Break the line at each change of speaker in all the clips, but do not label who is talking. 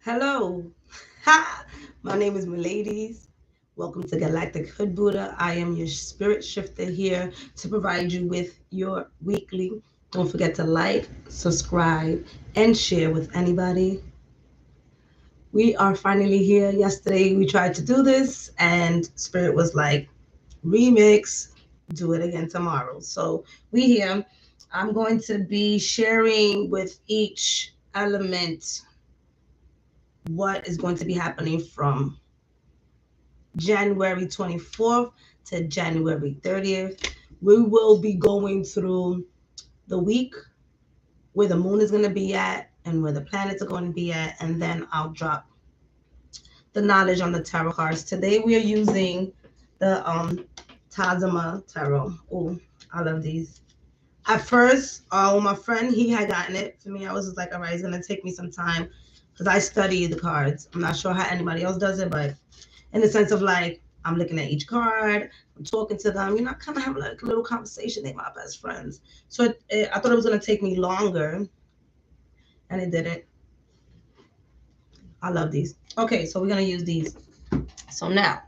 Hello. Ha! My name is Miladies. Welcome to Galactic Hood Buddha. I am your spirit shifter here to provide you with your weekly. Don't forget to like, subscribe, and share with anybody. We are finally here. Yesterday we tried to do this, and Spirit was like, remix, do it again tomorrow. So we here. I'm going to be sharing with each element what is going to be happening from January 24th to January 30th. We will be going through the week where the moon is going to be at and where the planets are going to be at, and then I'll drop the knowledge on the tarot cards. Today we are using the Tazama Tarot. Oh, I love these. At first, my friend, he had gotten it for me. I was just like, all right, it's going to take me some time because I study the cards. I'm not sure how anybody else does it, but in the sense of like, I'm looking at each card, I'm talking to them, you know, kind of having like a little conversation. They're my best friends. So I thought it was going to take me longer, and it didn't. I love these. Okay, so we're going to use these. So now,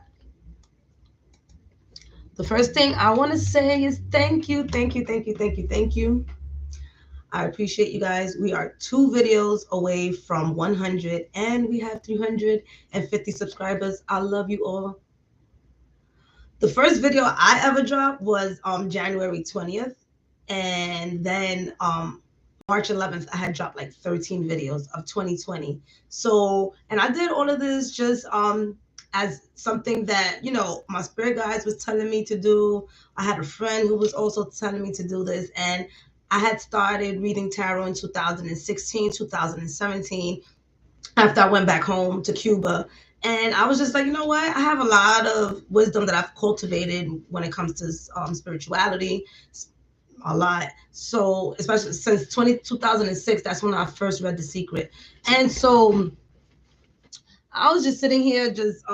the first thing I want to say is thank you, thank you, thank you, thank you, thank you. I appreciate you guys. We are 2 videos away from 100, and we have 350 subscribers. I love you all. The first video I ever dropped was January 20th, and then March 11th I had dropped like 13 videos of 2020. So, and I did all of this just as something that, you know, my spirit guides was telling me to do. I had a friend who was also telling me to do this, and I had started reading tarot in 2016, 2017 after I went back home to Cuba. And I was just like, you know what? I have a lot of wisdom that I've cultivated when it comes to spirituality, a lot. So, especially since 2006, that's when I first read The Secret. And so I was just sitting here, just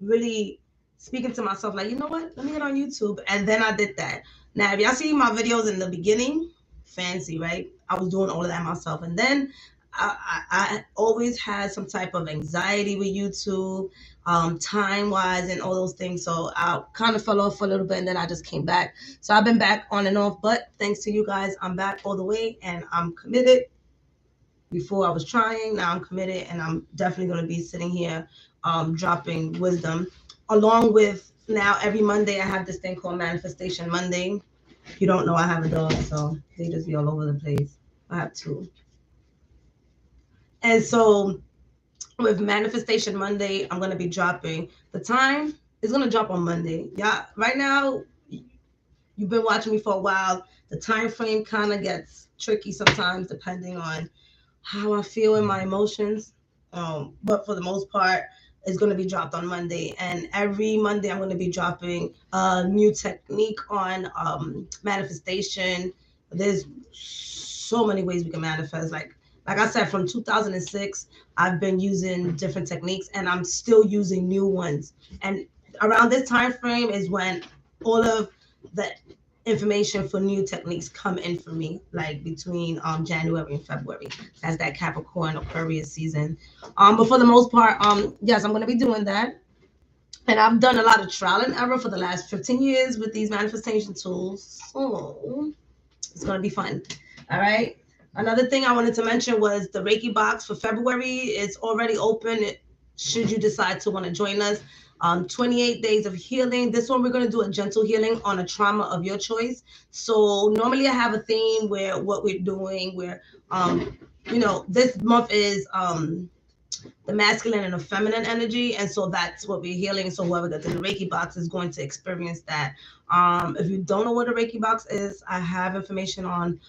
really speaking to myself, like, you know what? Let me get on YouTube. And then I did that. Now, if y'all see my videos in the beginning, fancy, right? I was doing all of that myself. And then I always had some type of anxiety with YouTube, time wise, and all those things. So I kind of fell off for a little bit, and then I just came back. So I've been back on and off, but thanks to you guys, I'm back all the way, and I'm committed. Before I was trying, now I'm committed, and I'm definitely going to be sitting here dropping wisdom, along with now every Monday I have this thing called Manifestation Monday. If you don't know, I have a dog, so they just be all over the place. I have 2. And so with Manifestation Monday, I'm going to be dropping. The time is going to drop on Monday. Yeah, right now, you've been watching me for a while. The time frame kind of gets tricky sometimes depending on how I feel in my emotions. But for the most part, it's going to be dropped on Monday. And every Monday, I'm going to be dropping a new technique on manifestation. There's so many ways we can manifest. Like I said, from 2006, I've been using different techniques, and I'm still using new ones. And around this time frame is when all of the information for new techniques come in for me, like between January and February. That's that Capricorn Aquarius season. But for the most part, yes, I'm going to be doing that. And I've done a lot of trial and error for the last 15 years with these manifestation tools. So it's going to be fun. All right. Another thing I wanted to mention was the Reiki Box for February is already open. Should you decide to want to join us, 28 days of healing. This one we're going to do a gentle healing on a trauma of your choice. So normally I have a theme where what we're doing, where this month is the masculine and the feminine energy, and so that's what we're healing. So whoever gets in the Reiki Box is going to experience that. If you don't know what a Reiki Box is, I have information on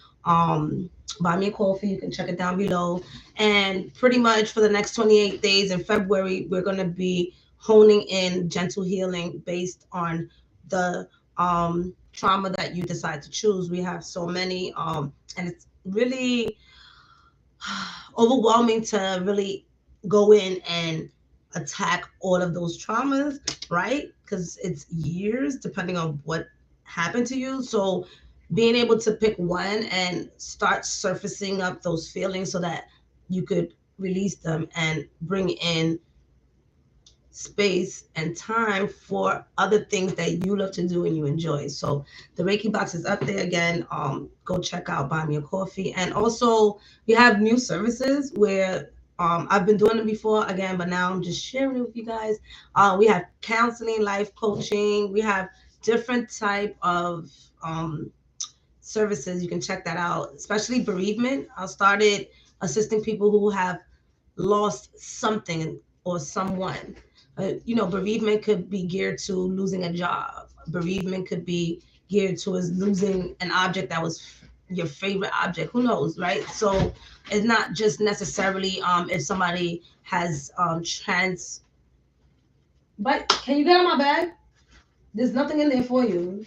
buy me a coffee. You can check it down below. And pretty much for the next 28 days in February, we're going to be honing in gentle healing based on the trauma that you decide to choose. We have so many, and it's really overwhelming to really go in and attack all of those traumas, right? Because it's years depending on what happened to you. So being able to pick one and start surfacing up those feelings so that you could release them and bring in space and time for other things that you love to do and you enjoy. So the Reiki box is up there again. Go check out Buy Me a Coffee. And also we have new services where I've been doing it before again, but now I'm just sharing it with you guys. We have counseling, life coaching. We have different type of services. You can check that out, especially bereavement. I started assisting people who have lost something or someone. Bereavement could be geared to losing a job. Bereavement could be geared towards losing an object that was your favorite object. Who knows, right? So it's not just necessarily if somebody has trans. But can you get on my bag? There's nothing in there for you.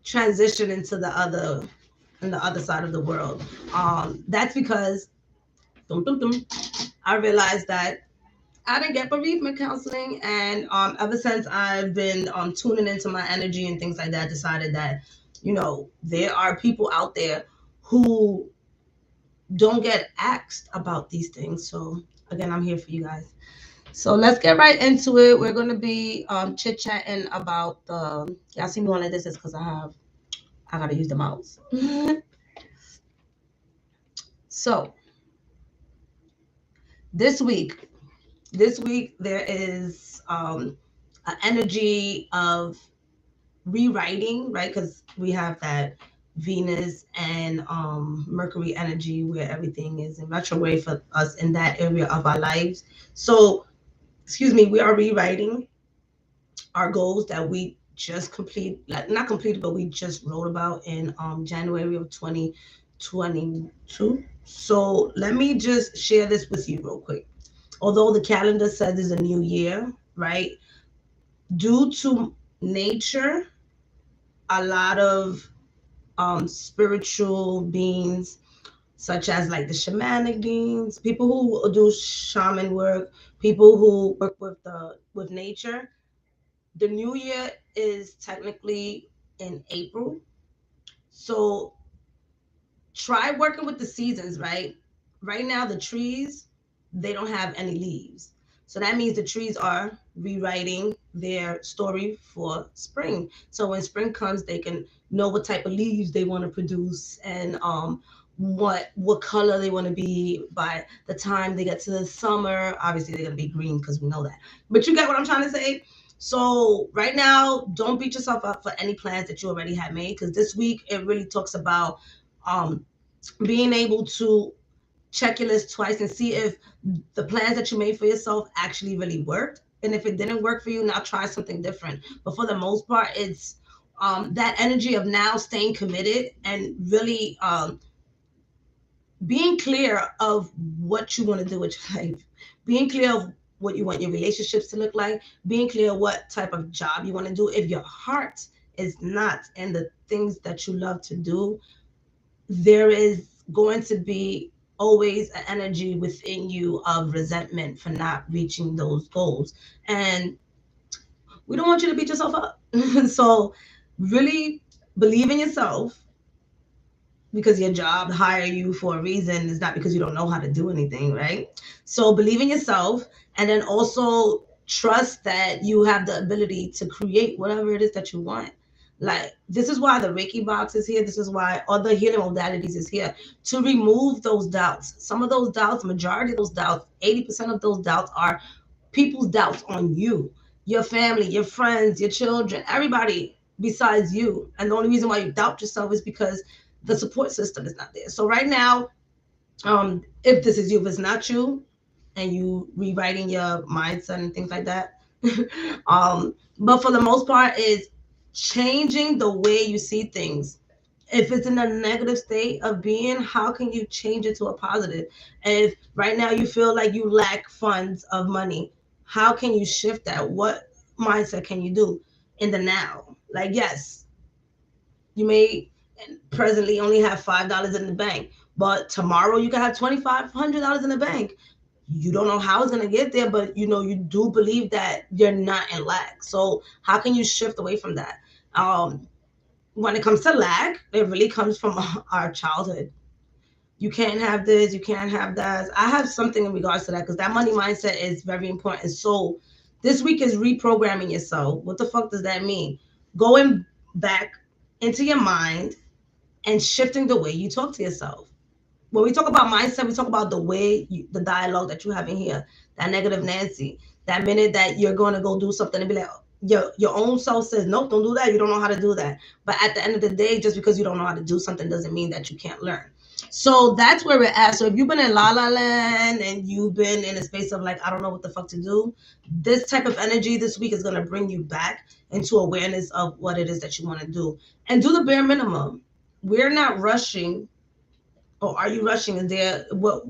Transition into the other side of the world. That's because I realized that I didn't get bereavement counseling, and ever since I've been tuning into my energy and things like that, I decided that there are people out there who don't get asked about these things. So again, I'm here for you guys. So let's get right into it. We're gonna be chit chatting about the. Y'all see me on like this is because I gotta use the mouse. So this week there is an energy of rewriting, right? Because we have that Venus and Mercury energy where everything is in retrograde for us in that area of our lives. So, excuse me, we are rewriting our goals that we just not completed, but we just wrote about in January of 2022. So let me just share this with you real quick. Although the calendar says it's a new year, right? Due to nature, a lot of spiritual beings, such as like the shamanic beings, people who do shaman work, people who work with nature. The new year is technically in April, so try working with the seasons, right? Right now, the trees, they don't have any leaves. So that means the trees are rewriting their story for spring. So when spring comes, they can know what type of leaves they want to produce and what color they want to be by the time they get to the summer. Obviously, they're gonna be green because we know that. But you get what I'm trying to say? So right now, don't beat yourself up for any plans that you already have made, because this week it really talks about um, being able to check your list twice and see if the plans that you made for yourself actually really worked. And if it didn't work for you, now try something different. But for the most part, it's that energy of now staying committed and really being clear of what you want to do with your life, being clear of what you want your relationships to look like, being clear what type of job you want to do. If your heart is not in the things that you love to do, there is going to be always an energy within you of resentment for not reaching those goals. And we don't want you to beat yourself up. So really believe in yourself, because your job hire you for a reason. It's not because you don't know how to do anything, right? So believe in yourself, and then also trust that you have the ability to create whatever it is that you want. Like, this is why the Reiki box is here. This is why other healing modalities is here, to remove those doubts. Some of those doubts, majority of those doubts, 80% of those doubts are people's doubts on you, your family, your friends, your children, everybody besides you. And the only reason why you doubt yourself is because the support system is not there. So right now, if this is you, if it's not you, and you rewriting your mindset and things like that, but for the most part, is changing the way you see things. If it's in a negative state of being, how can you change it to a positive? And if right now you feel like you lack funds of money, how can you shift that? What mindset can you do in the now? Like, yes, you may presently only have $5 in the bank, but tomorrow you can have $2,500 in the bank. You don't know how it's going to get there, but you do believe that you're not in lack. So how can you shift away from that? when it comes to lack, it really comes from our childhood. You can't have this, you can't have that. I have something in regards to that because that money mindset is very important. So this week is reprogramming yourself. What the fuck does that mean? Going back into your mind and shifting the way you talk to yourself. When we talk about mindset, we talk about the way the dialogue that you have in here, that negative Nancy, that minute that you're going to go do something and be like, your own self says, nope, don't do that. You don't know how to do that. But at the end of the day, just because you don't know how to do something doesn't mean that you can't learn. So that's where we're at. So if you've been in La La Land and you've been in a space of like, I don't know what the fuck to do, this type of energy this week is going to bring you back into awareness of what it is that you want to do. And do the bare minimum. We're not rushing. Or are you rushing? Is there what?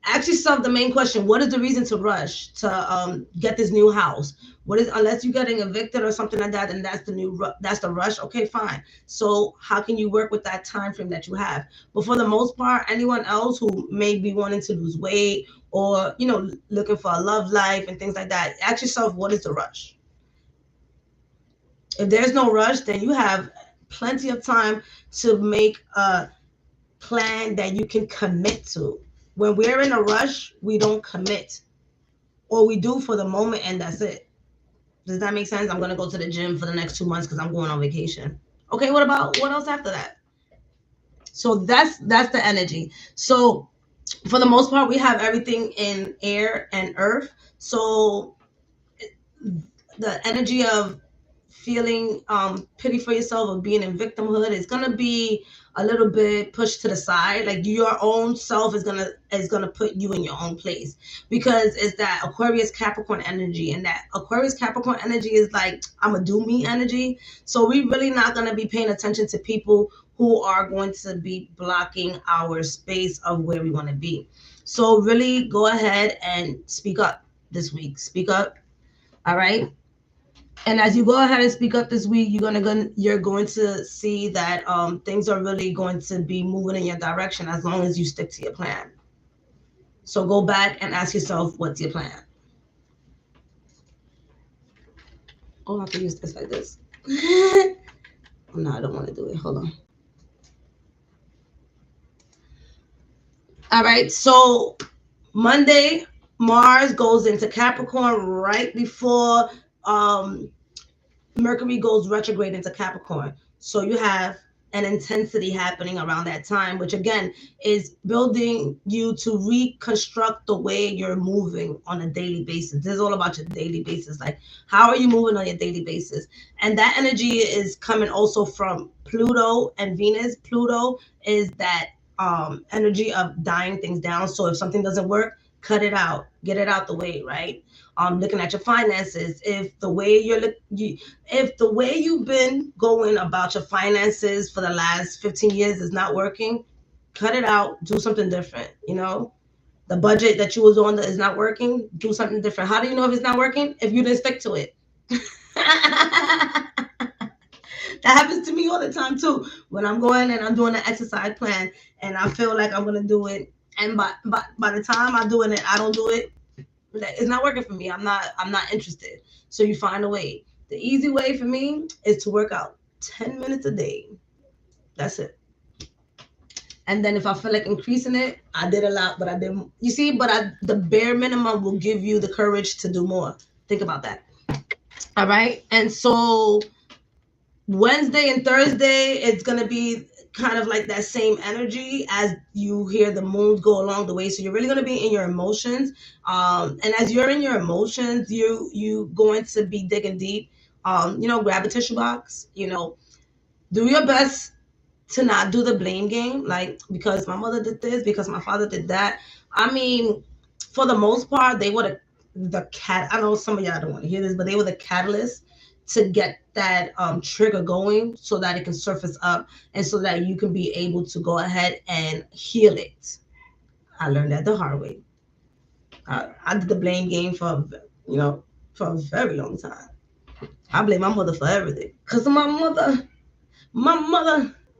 Ask yourself the main question: what is the reason to rush to get this new house? What is, unless you're getting evicted or something like that, and that's the rush. Okay, fine. So how can you work with that time frame that you have? But for the most part, anyone else who may be wanting to lose weight or looking for a love life and things like that, ask yourself, what is the rush? If there's no rush, then you have plenty of time to make a plan that you can commit to. When we're in a rush, we don't commit, or we do for the moment, and that's it. Does that make sense? I'm going to go to the gym for the next 2 months because I'm going on vacation. Okay, what else after that? So that's the energy. So for the most part, we have everything in air and earth. So the energy of feeling pity for yourself or being in victimhood is gonna be a little bit pushed to the side. Like your own self is gonna put you in your own place, because it's that Aquarius Capricorn energy, and that Aquarius Capricorn energy is like, I'm a do me energy. So we really not gonna be paying attention to people who are going to be blocking our space of where we want to be. So really go ahead and speak up this week. Speak up. All right. And as you go ahead and speak up this week, you're going to see that things are really going to be moving in your direction as long as you stick to your plan. So go back and ask yourself, what's your plan? Oh, I have to use this like this. No, I don't want to do it. Hold on. All right. So Monday, Mars goes into Capricorn right before Mercury goes retrograde into Capricorn. So you have an intensity happening around that time, which again is building you to reconstruct the way you're moving on a daily basis. This is all about your daily basis. Like, how are you moving on your daily basis? And that energy is coming also from Pluto and Venus. Pluto is that energy of dying things down. So if something doesn't work, cut it out, get it out the way, right? Looking at your finances. If the way you've been going about your finances for the last 15 years is not working, cut it out, do something different. The budget that you was on that is not working, do something different. How do you know if it's not working? If you didn't stick to it. That happens to me all the time too. When I'm going and I'm doing an exercise plan and I feel like I'm gonna do it, and by the time I'm doing it, I don't do it. It's not working for me. I'm not interested. So you find a way. The easy way for me is to work out 10 minutes a day. That's it. And then if I feel like increasing it, I did a lot, but I didn't. You see, but the bare minimum will give you the courage to do more. Think about that. All right. And so Wednesday and Thursday, it's going to be kind of like that same energy as you hear the moons go along the way. So you're really going to be in your emotions. And as you're in your emotions, you going to be digging deep. Grab a tissue box, do your best to not do the blame game. Like, because my mother did this, because my father did that. I mean, for the most part, they were I know some of y'all don't want to hear this, but they were the catalyst to get that trigger going so that it can surface up and so that you can be able to go ahead and heal it. I learned that the hard way. I did the blame game for a very long time. I blame my mother for everything because of my mother,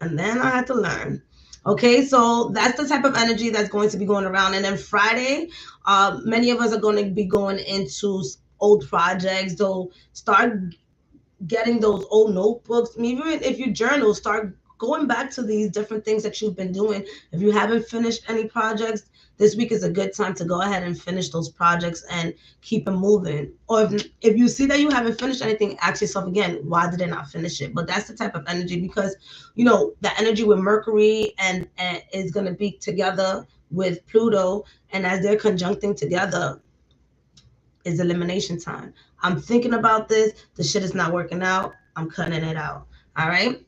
and then I had to learn. Okay, so that's the type of energy that's going to be going around. And then Friday, many of us are going to be going into old projects. They'll start getting those old notebooks. Even if you journal, start going back to these different things that you've been doing. If you haven't finished any projects, this week is a good time to go ahead and finish those projects and keep them moving. Or if you see that you haven't finished anything, ask yourself again, why did I not finish it? But that's the type of energy, because the energy with Mercury and is going to be together with Pluto, and as they're conjuncting together, is elimination time. I'm thinking about this. The shit is not working out. I'm cutting it out. All right.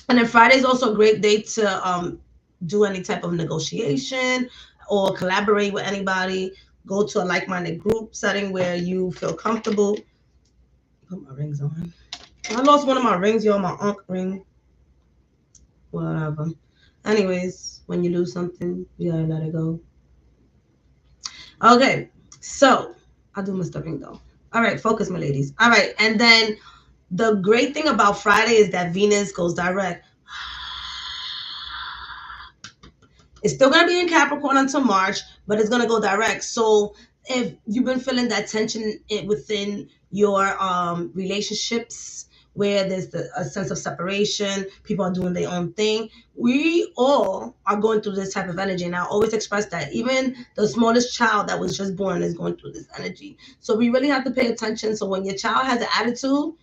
And then Friday is also a great day to do any type of negotiation or collaborate with anybody. Go to a like-minded group setting where you feel comfortable. Put my rings on. I lost one of my rings, y'all. My unk ring. Whatever. Anyways, when you lose something, you gotta let it go. Okay, so I do miss the ring though. All right, focus, my ladies. All right, and then the great thing about Friday is that Venus goes direct. It's still going to be in Capricorn until March, but it's going to go direct. So if you've been feeling that tension within your relationships, where there's a sense of separation, people are doing their own thing, we all are going through this type of energy. And I always express that even the smallest child that was just born is going through this energy. So we really have to pay attention. So when your child has an attitude,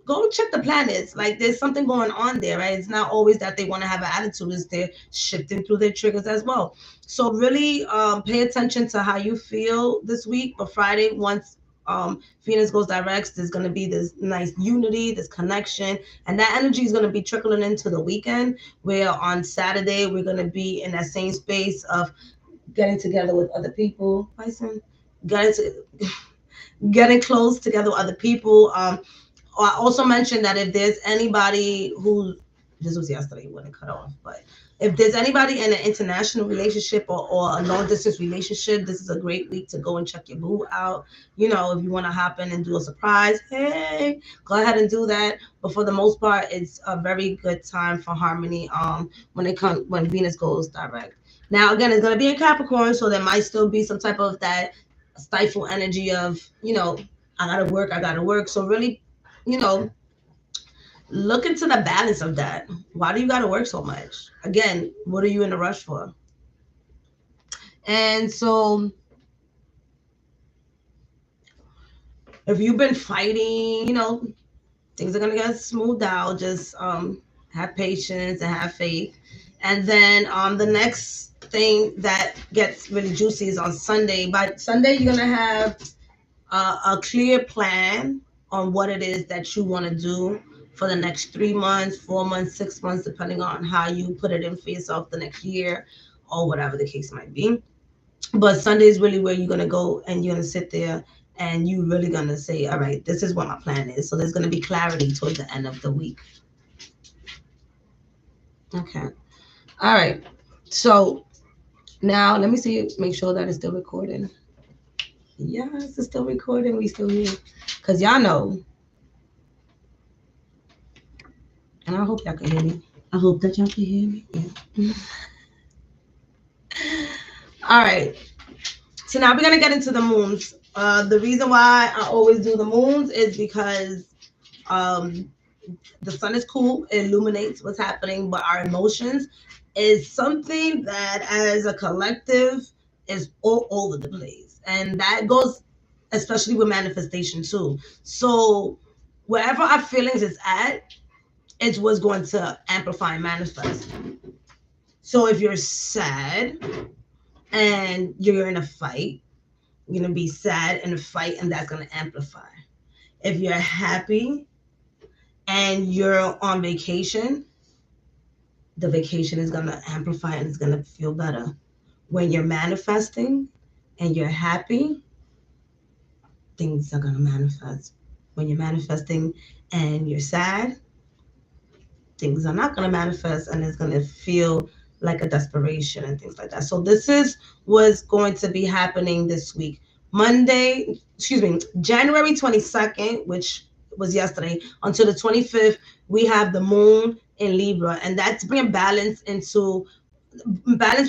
go check the planets. Like, there's something going on there, right? It's not always that they want to have an attitude. It's they're shifting through their triggers as well. So really pay attention to how you feel this week. But Friday, once Venus goes direct, there's going to be this nice unity, this connection, and that energy is going to be trickling into the weekend, where on Saturday we're going to be in that same space of getting together with other people. Getting close together with other people. I also mentioned that if there's anybody who, this was yesterday when it cut off, but if there's anybody in an international relationship or a long distance relationship, this is a great week to go and check your boo out. If you want to hop in and do a surprise, hey, go ahead and do that. But for the most part, it's a very good time for harmony when Venus goes direct. Now, again, it's going to be in Capricorn, so there might still be some type of that stifle energy of, I gotta work. So really, look into the balance of that. Why do you got to work so much? Again, what are you in a rush for? And so if you've been fighting, things are going to get smoothed out. Just have patience and have faith. And then the next thing that gets really juicy is on Sunday. By Sunday, you're going to have a clear plan on what it is that you want to do for the next 3 months, 4 months, 6 months, depending on how you put it in for yourself the next year or whatever the case might be. But Sunday is really where you're going to go and you're going to sit there and you're really going to say, all right, this is what my plan is. So there's going to be clarity towards the end of the week. Okay. All right. So now let me see, make sure that it's still recording. Yes, it's still recording. We still here. Because y'all know. And I hope y'all can hear me. I hope that y'all can hear me. Yeah. All right. So now we're going to get into the moons. The reason why I always do the moons is because the sun is cool. It illuminates what's happening. But our emotions is something that as a collective is all over the place. And that goes especially with manifestation too. So wherever our feelings is at, it's what's going to amplify and manifest. So if you're sad and you're in a fight, you're going to be sad in a fight, and that's going to amplify. If you're happy and you're on vacation, the vacation is going to amplify and it's going to feel better. When you're manifesting and you're happy, things are going to manifest. When you're manifesting and you're sad, things are not going to manifest, and it's going to feel like a desperation and things like that. So this is what's going to be happening this week. January 22nd, which was yesterday, until the 25th, we have the moon in Libra, and that's bringing balance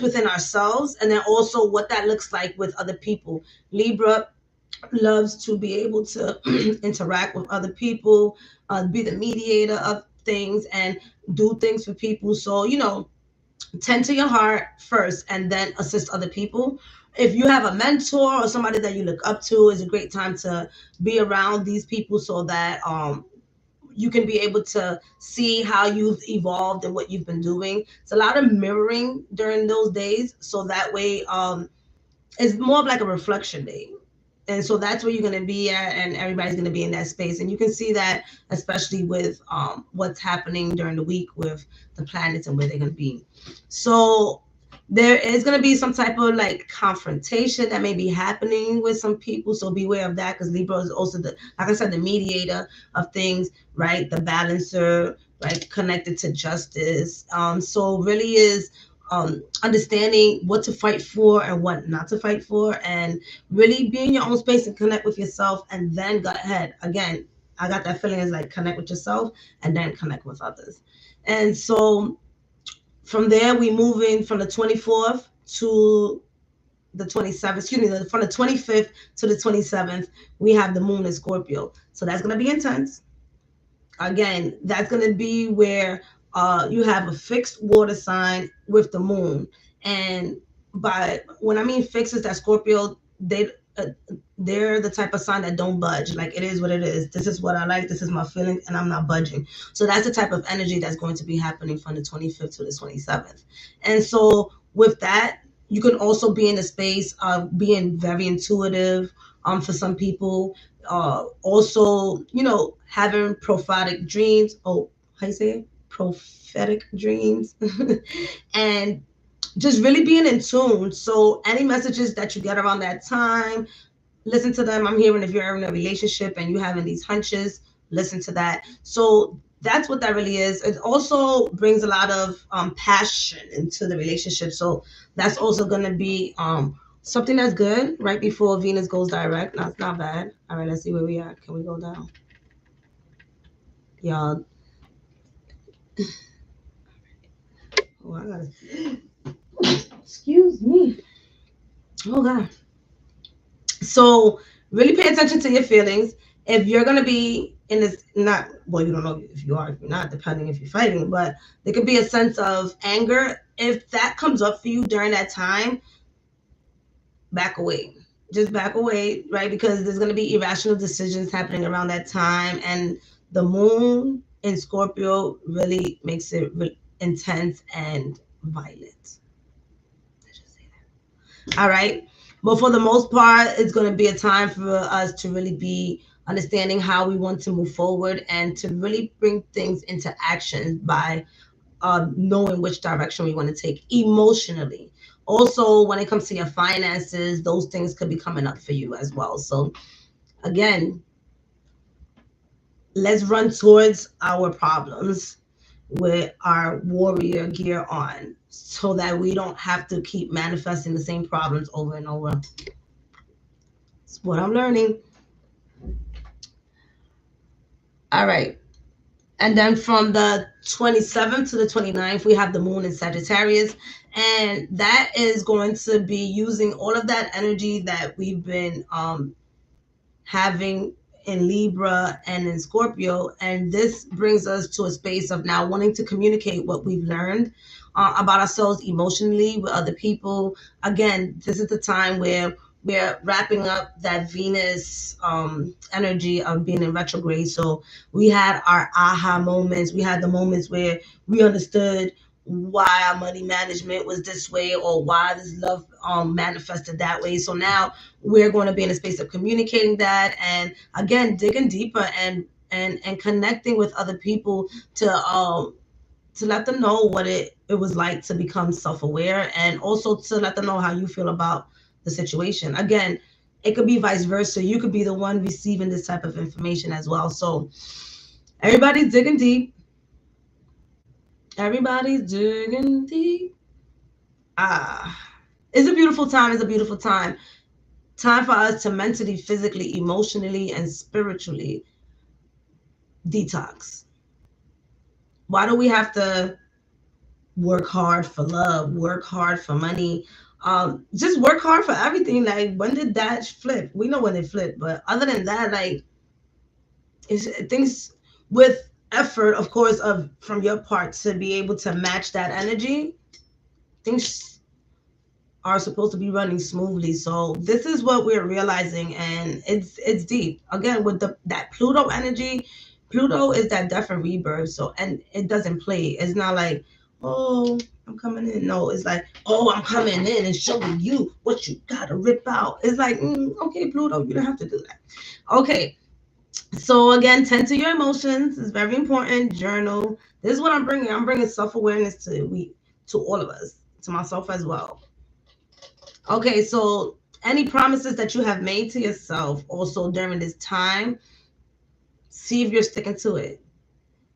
within ourselves, and then also what that looks like with other people. Libra loves to be able to interact with other people, be the mediator of things, and do things for people. So, tend to your heart first and then assist other people. If you have a mentor or somebody that you look up to, is a great time to be around these people so that you can be able to see how you've evolved and what you've been doing. It's a lot of mirroring during those days, so that way it's more of like a reflection day. And so that's where you're going to be at, and everybody's going to be in that space. And you can see that especially with what's happening during the week with the planets and where they're going to be. So there is going to be some type of like confrontation that may be happening with some people, so beware of that, because Libra is also the, like I said, the mediator of things, right? The balancer, right? Connected to justice. So really is understanding what to fight for and what not to fight for, and really be in your own space and connect with yourself, and then go ahead. Again, I got that feeling is like connect with yourself and then connect with others. And so from there, we move in from the 24th to the 27th, excuse me, from the 25th to the 27th, we have the moon in Scorpio. So that's going to be intense. Again, that's going to be where you have a fixed water sign with the moon. And by when I mean fixed, is that Scorpio, uh, they're the type of sign that don't budge. Like, it is what it is. This is what I like. This is my feeling, and I'm not budging. So that's the type of energy that's going to be happening from the 25th to the 27th. And so with that, you can also be in a space of being very intuitive. For some people, also, having prophetic dreams. Oh, how you say it? Prophetic dreams. And just really being in tune. So any messages that you get around that time, listen to them. I'm hearing if you're in a relationship and you having these hunches, listen to that. So that's what that really is. It also brings a lot of passion into the relationship. So that's also going to be something that's good right before Venus goes direct. That's not bad. All right, let's see where we are. Can we go down? Y'all. Oh, I gotta. Excuse me. Oh, God. So really pay attention to your feelings. If you're gonna be in this, not, well, you don't know if you are, if you're not, depending if you're fighting, but there could be a sense of anger. If that comes up for you during that time, back away. Just back away, right? Because there's gonna be irrational decisions happening around that time, and the moon in Scorpio really makes it intense and violent. Let's just say that. All right. But for the most part, it's going to be a time for us to really be understanding how we want to move forward and to really bring things into action by knowing which direction we want to take emotionally. Also, when it comes to your finances, those things could be coming up for you as well. So, again, let's run towards our problems with our warrior gear on so that we don't have to keep manifesting the same problems over and over. It's what I'm learning. All right. And then from the 27th to the 29th, we have the moon in Sagittarius. And that is going to be using all of that energy that we've been having in Libra and in Scorpio. And this brings us to a space of now wanting to communicate what we've learned about ourselves emotionally with other people. Again, this is the time where we're wrapping up that Venus energy of being in retrograde. So we had our aha moments. We had the moments where we understood why our money management was this way, or why this love manifested that way. So now we're going to be in a space of communicating that, and again, digging deeper and connecting with other people to let them know what it was like to become self-aware, and also to let them know how you feel about the situation. Again, it could be vice versa. You could be the one receiving this type of information as well. So everybody's digging deep. Everybody's digging deep. It's a beautiful time. It's a beautiful time. Time for us to mentally, physically, emotionally, and spiritually detox. Why do we have to work hard for love, work hard for money, Just work hard for everything. Like, when did that flip? We know when it flipped, but other than that, like, it's things with effort, of course, of from your part to be able to match that energy. Things are supposed to be running smoothly. So this is what we're realizing, and it's deep. Again, with that Pluto energy, Pluto is that death and rebirth. So, and it doesn't play. It's not like, oh, I'm coming in. No, it's like, oh, I'm coming in and showing you what you gotta rip out. It's like, okay, Pluto, you don't have to do that. Okay. So again, tend to your emotions. It's very important. Journal. This is what I'm bringing. I'm bringing self-awareness to all of us, to myself as well. Okay, so any promises that you have made to yourself also during this time, see if you're sticking to it.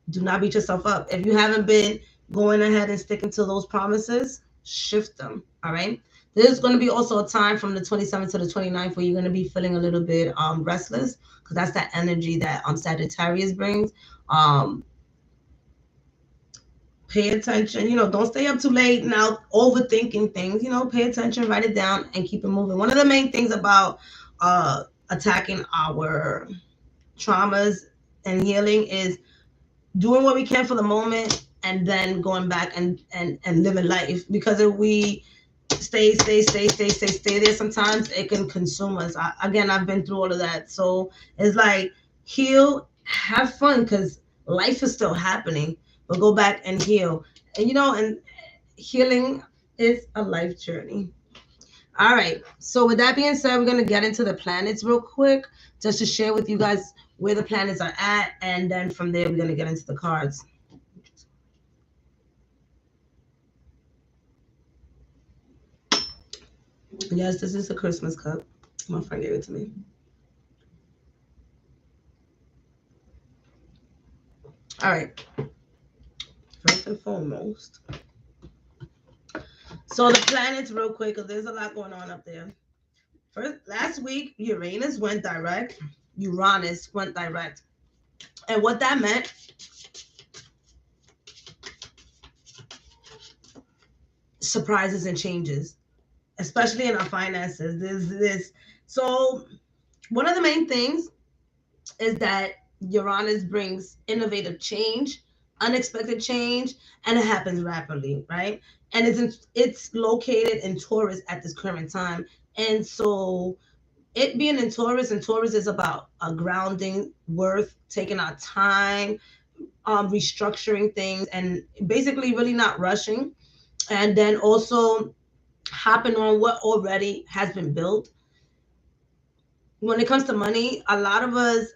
Do not beat yourself up. If you haven't been going ahead and sticking to those promises, shift them. All right. There's going to be also a time from the 27th to the 29th where you're going to be feeling a little bit restless, because that's that energy that Sagittarius brings. Pay attention, don't stay up too late now overthinking things. Pay attention, write it down, and keep it moving. One of the main things about attacking our traumas and healing is doing what we can for the moment, and then going back and living life. Because if we stay there, sometimes it can consume us. Again, I've been through all of that. So it's like, heal, have fun, because life is still happening, but go back and heal. And healing is a life journey. All right. So with that being said, we're going to get into the planets real quick, just to share with you guys where the planets are at. And then from there, we're going to get into the cards. Yes, this is a Christmas cup. My friend gave it to me. All right. First and foremost. So the planets real quick, because there's a lot going on up there. First, last week, Uranus went direct. Uranus went direct. And what that meant, surprises and changes, especially in our finances. This. So one of the main things is that Uranus brings innovative change, unexpected change, and it happens rapidly, right? And it's located in Taurus at this current time. And so it being in Taurus, and Taurus is about a grounding, worth, taking our time, restructuring things, and basically really not rushing. And then also hopping on what already has been built. When it comes to money, a lot of us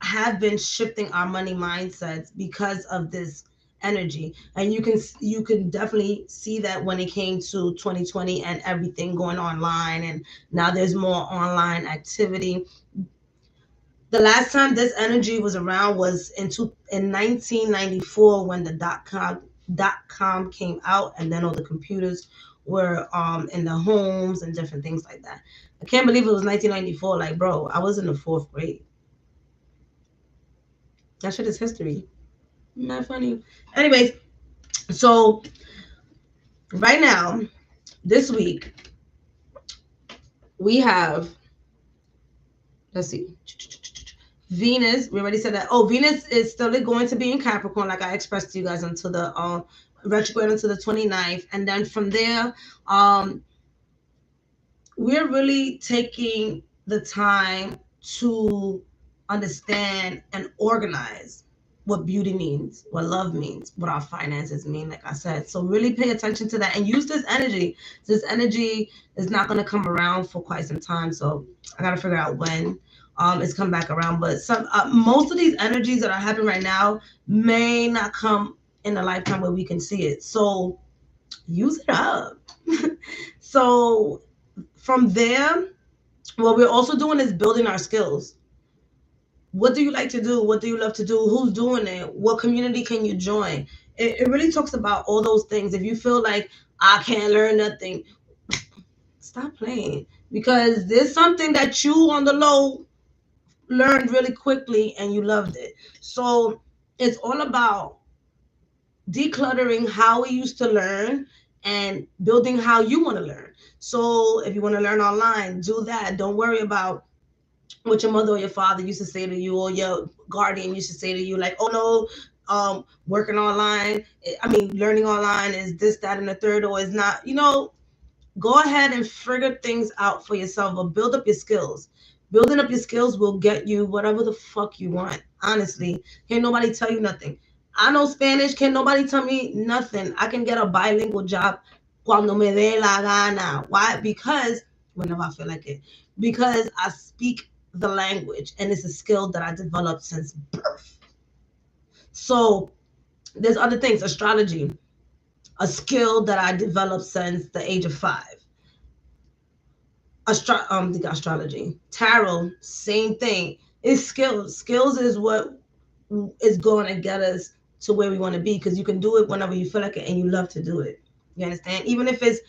have been shifting our money mindsets because of this energy, and you can definitely see that when it came to 2020 and everything going online, and now there's more online activity. The last time this energy was around was in 1994, when the dot com came out, and then all the computers were in the homes and different things like that. I can't believe it was 1994. Like, bro, I was in the 4th grade. That shit is history. Not funny. Anyways, so right now, this week, we have, let's see, Venus. We already said that. Oh, Venus is still going to be in Capricorn, like I expressed to you guys, until the retrograde until the 29th. And then from there, we're really taking the time to understand and organize what beauty means, what love means, what our finances mean, like I said. So really pay attention to that and use this energy. This energy is not going to come around for quite some time. So I got to figure out when it's come back around. But most of these energies that are happening right now may not come in a lifetime where we can see it. So use it up. So from there, what we're also doing is building our skills. What do you like to do? What do you love to do? Who's doing it? What community can you join? It really talks about all those things. If you feel like I can't learn nothing, stop playing, because there's something that you on the low learned really quickly and you loved it. So it's all about decluttering how we used to learn and building how you want to learn. So if you want to learn online, do that. Don't worry about what your mother or your father used to say to you, or your guardian used to say to you, like, oh no, working online, I mean, learning online is this, that, and the third, or is not, go ahead and figure things out for yourself, or build up your skills. Building up your skills will get you whatever the fuck you want. Honestly, can't nobody tell you nothing. I know Spanish, can't nobody tell me nothing. I can get a bilingual job cuando me dé la gana. Why? Because whenever I feel like it. Because I speak the language, and it's a skill that I developed since birth. So there's other things, astrology, a skill that I developed since the age of 5. The astrology, tarot, same thing. It's skills. Skills is what is going to get us to where we want to be, because you can do it whenever you feel like it and you love to do it. You understand? Even if it's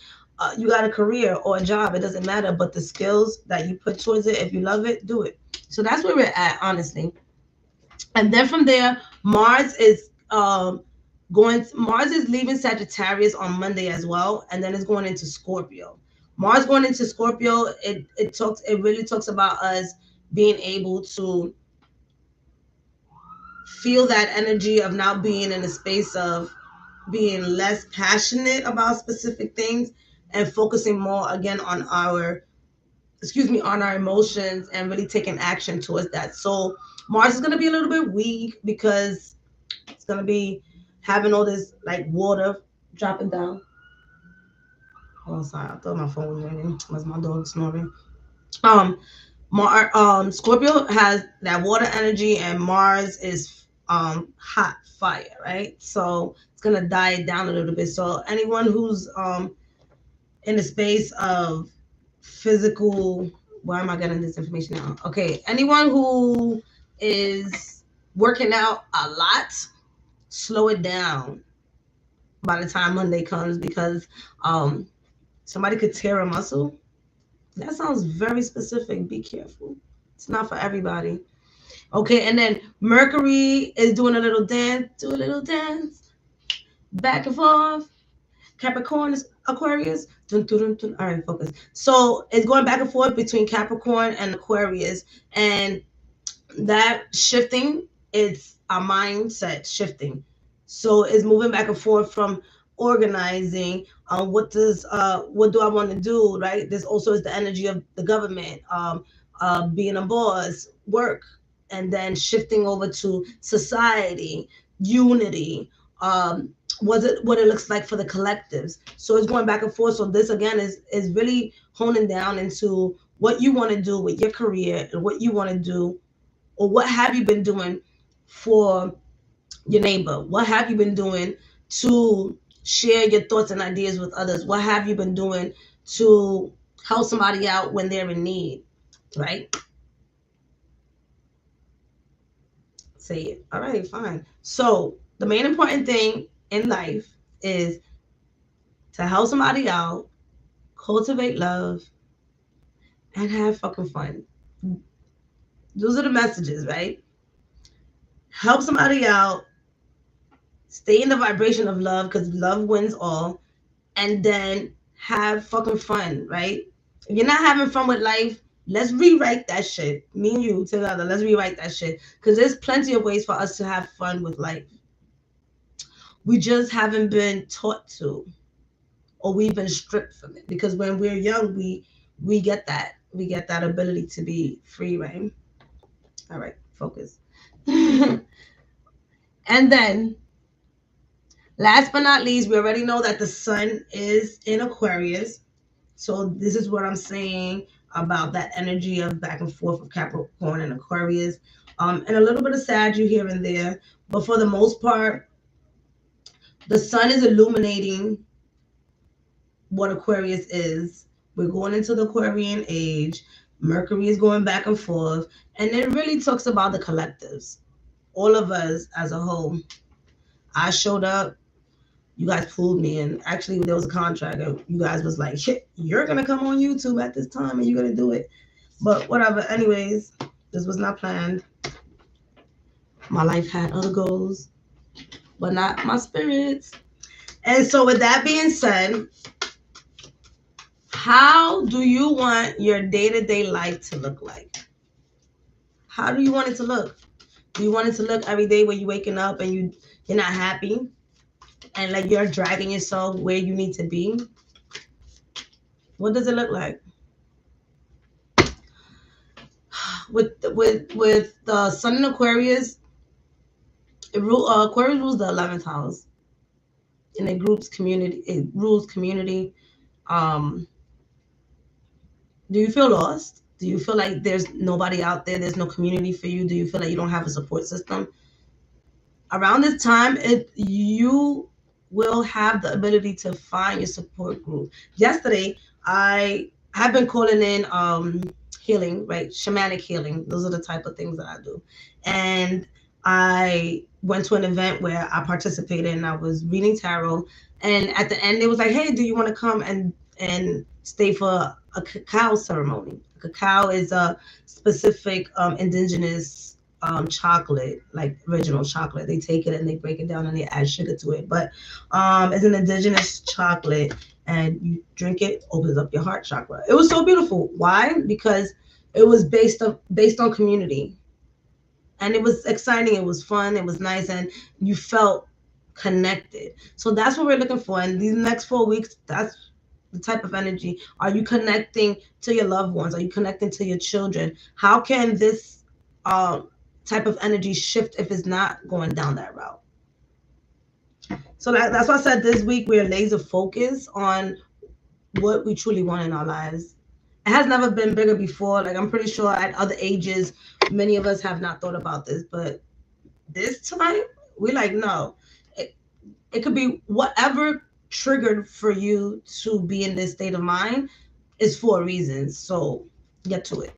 you got a career or a job, it doesn't matter. But the skills that you put towards it, if you love it, do it. So that's where we're at, honestly. And then from there, Mars is leaving Sagittarius on Monday as well, and then it's going into Scorpio. Mars going into Scorpio, it really talks about us being able to feel that energy of now being in a space of being less passionate about specific things and focusing more again on our emotions, and really taking action towards that. So Mars is going to be a little bit weak because it's going to be having all this like water dropping down. Oh, sorry, I thought my phone was ringing. Was my dog snoring? Scorpio has that water energy, and Mars is hot fire, right? So it's gonna die it down a little bit. So anyone who's in the space of physical, where am I getting this information now? Okay, anyone who is working out a lot, slow it down by the time Monday comes, because somebody could tear a muscle. That sounds very specific. Be careful. It's not for everybody. Okay, and then Mercury is doing a little dance. Do a little dance. Back and forth. Capricorn is Aquarius. Dun, dun, dun, dun. All right, focus. So it's going back and forth between Capricorn and Aquarius. And that shifting, it's our mindset shifting. So it's moving back and forth from organizing. What do I want to do? Right. This also is the energy of the government, being a boss, work, and then shifting over to society, unity. What it looks like for the collectives. So it's going back and forth. So this again is really honing down into what you want to do with your career, and what you want to do, or what have you been doing for your neighbor? What have you been doing to share your thoughts and ideas with others? What have you been doing to help somebody out when they're in need, right? Say it. All right, fine. So the main important thing in life is to help somebody out, cultivate love, and have fucking fun. Those are the messages, right? Help somebody out, stay in the vibration of love, because love wins all, and then have fucking fun, right? If you're not having fun with life, let's rewrite that shit. Me and you together, let's rewrite that shit, because there's plenty of ways for us to have fun with life. We just haven't been taught to, or we've been stripped from it, because when we're young, we get that ability to be free, right? All right, focus. And then last but not least, we already know that the sun is in Aquarius. So this is what I'm saying about that energy of back and forth of Capricorn and Aquarius, and a little bit of Sag here and there. But for the most part, the sun is illuminating what Aquarius is. We're going into the Aquarian age. Mercury is going back and forth. And it really talks about the collectives. All of us as a whole. I showed up. You guys fooled me. And actually, there was a contract. And you guys was like, shit, you're going to come on YouTube at this time and you're going to do it. But whatever. Anyways, this was not planned. My life had other goals, but not my spirits. And so with that being said, how do you want your day-to-day life to look like? How do you want it to look? Do you want it to look every day where you're waking up and you're not happy and like you're dragging yourself where you need to be? What does it look like? With the Sun in Aquarius, Aquarius rules the 11th house, and it groups community. It rules community. Do you feel lost? Do you feel like there's nobody out there? There's no community for you? Do you feel like you don't have a support system? Around this time, you will have the ability to find your support group. Yesterday, I have been calling in healing, right? Shamanic healing. Those are the type of things that I do. And I went to an event where I participated and I was reading tarot. And at the end, it was like, hey, do you want to come and stay for a cacao ceremony? Cacao is a specific indigenous chocolate, like original chocolate. They take it and they break it down and they add sugar to it. But it's an indigenous chocolate, and you drink it, opens up your heart chakra. It was so beautiful. Why? Because it was based on community, and it was exciting. It was fun. It was nice, and you felt connected. So that's what we're looking for in these next 4 weeks. That's the type of energy. Are you connecting to your loved ones? Are you connecting to your children? How can this type of energy shift if it's not going down that route? So that's why I said this week we're laser focused on what we truly want in our lives. It has never been bigger before. Like, I'm pretty sure at other ages, many of us have not thought about this, but this time we're like, no. It could be whatever triggered for you to be in this state of mind is for a reason. So get to it.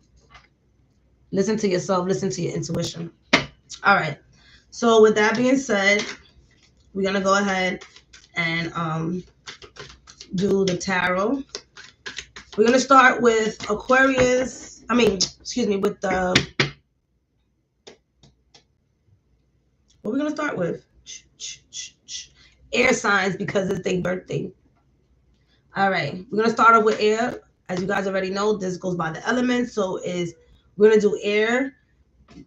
Listen to yourself. Listen to your intuition. All right. So with that being said, we're going to go ahead and do the tarot. We're going to start with Aquarius. With the... What are we going to start with? Air signs, because it's their birthday. All right. We're going to start off with air. As you guys already know, this goes by the elements. So we're going to do air.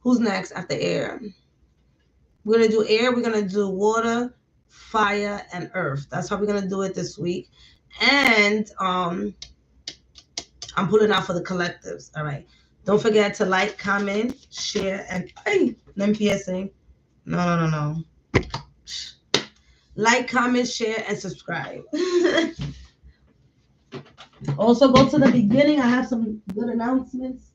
Who's next after air? We're going to do air. We're going to do water, fire, and earth. That's how we're going to do it this week. And I'm pulling out for the collectives. All right. Don't forget to like, comment, share, and let me PSA. No. Like, comment, share, and subscribe. Also, go to the beginning. I have some good announcements.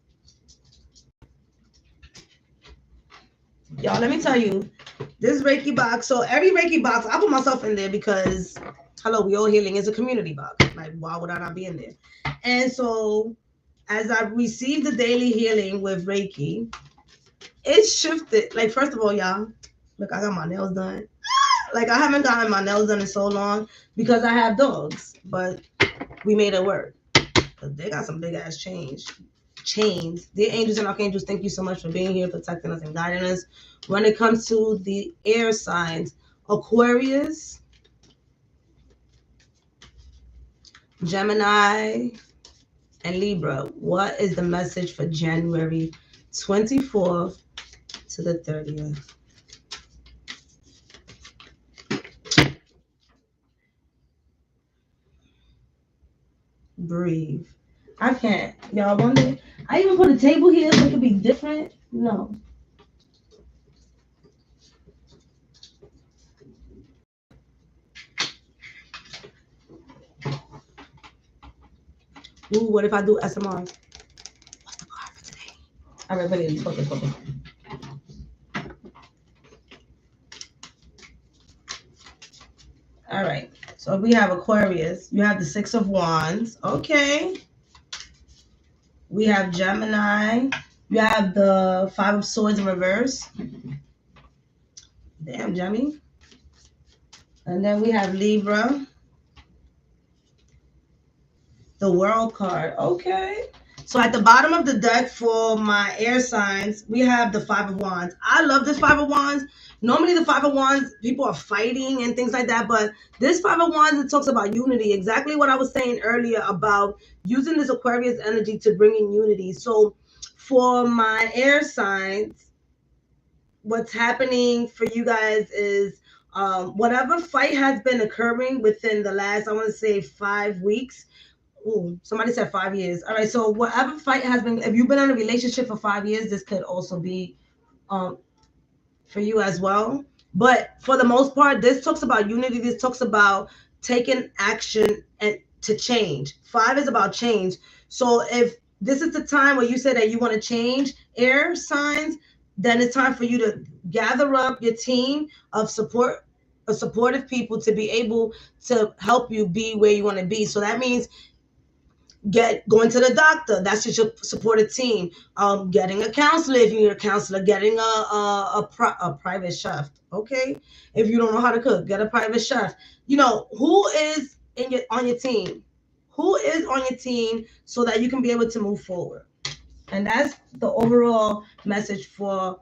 Y'all, let me tell you, this Reiki box. So every Reiki box, I put myself in there because, hello, We All Healing is a community box. Like, why would I not be in there? And so, as I received the daily healing with Reiki, it shifted. Like, first of all, y'all, look, I got my nails done. Like, I haven't gotten my nails done in so long because I have dogs, but we made it work. Because they got some big ass chains. Dear angels and archangels, thank you so much for being here, protecting us and guiding us. When it comes to the air signs, Aquarius, Gemini, and Libra, what is the message for January 24th to the 30th? Breathe. I can't. Y'all wonder? I even put a table here so it could be different. No. Ooh, what if I do SMR? What's the card for today? All right, ready. Focus. All right. So we have Aquarius. You have the Six of Wands. Okay. We have Gemini. You have the Five of Swords in reverse. Damn, Jemmy. And then we have Libra. The World card. Okay. So So at the bottom of the deck for my air signs, we have the Five of Wands. I love this Five of Wands. Normally the Five of Wands, people are fighting and things like that, but this Five of Wands, it talks about unity. Exactly what I was saying earlier about using this Aquarius energy to bring in unity. So for my air signs, what's happening for you guys is whatever fight has been occurring within the last, I want to say 5 weeks. Ooh, somebody said 5 years. All right, so whatever fight has been, if you've been in a relationship for 5 years, this could also be um, for you as well. But for the most part, this talks about unity. This talks about taking action and to change. 5 is about change. So if this is the time where you say that you want to change air signs, then it's time for you to gather up your team of supportive people to be able to help you be where you want to be. So that means going to the doctor. That's just your supportive team. Getting a counselor if you need a counselor. Getting a private chef. Okay, if you don't know how to cook, get a private chef. You know who is on your team. Who is on your team so that you can be able to move forward. And that's the overall message for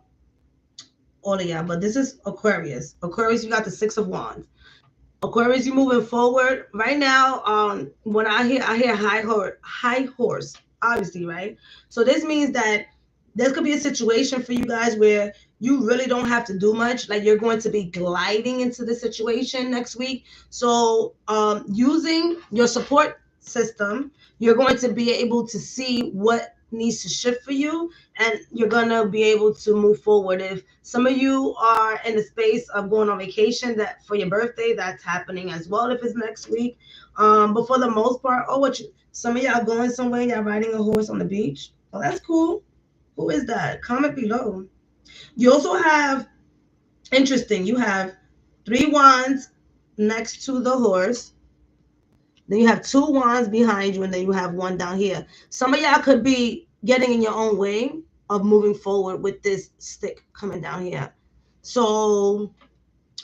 all of y'all. But this is Aquarius. Aquarius, you got the Six of Wands. Aquarius, you moving forward right now. When I hear high horse, obviously, right? So this means that there could be a situation for you guys where you really don't have to do much. Like you're going to be gliding into the situation next week. So using your support system, you're going to be able to see what needs to shift for you, and you're gonna be able to move forward. If some of you are in the space of going on vacation, that for your birthday, that's happening as well if it's next week. But for the most part, some of y'all going somewhere, y'all riding a horse on the beach. Oh, that's cool. Who is that? Comment below. You also have, interesting, you have 3 wands next to the horse. Then you have 2 wands behind you, and then you have 1 down here. Some of y'all could be getting in your own way of moving forward with this stick coming down here. So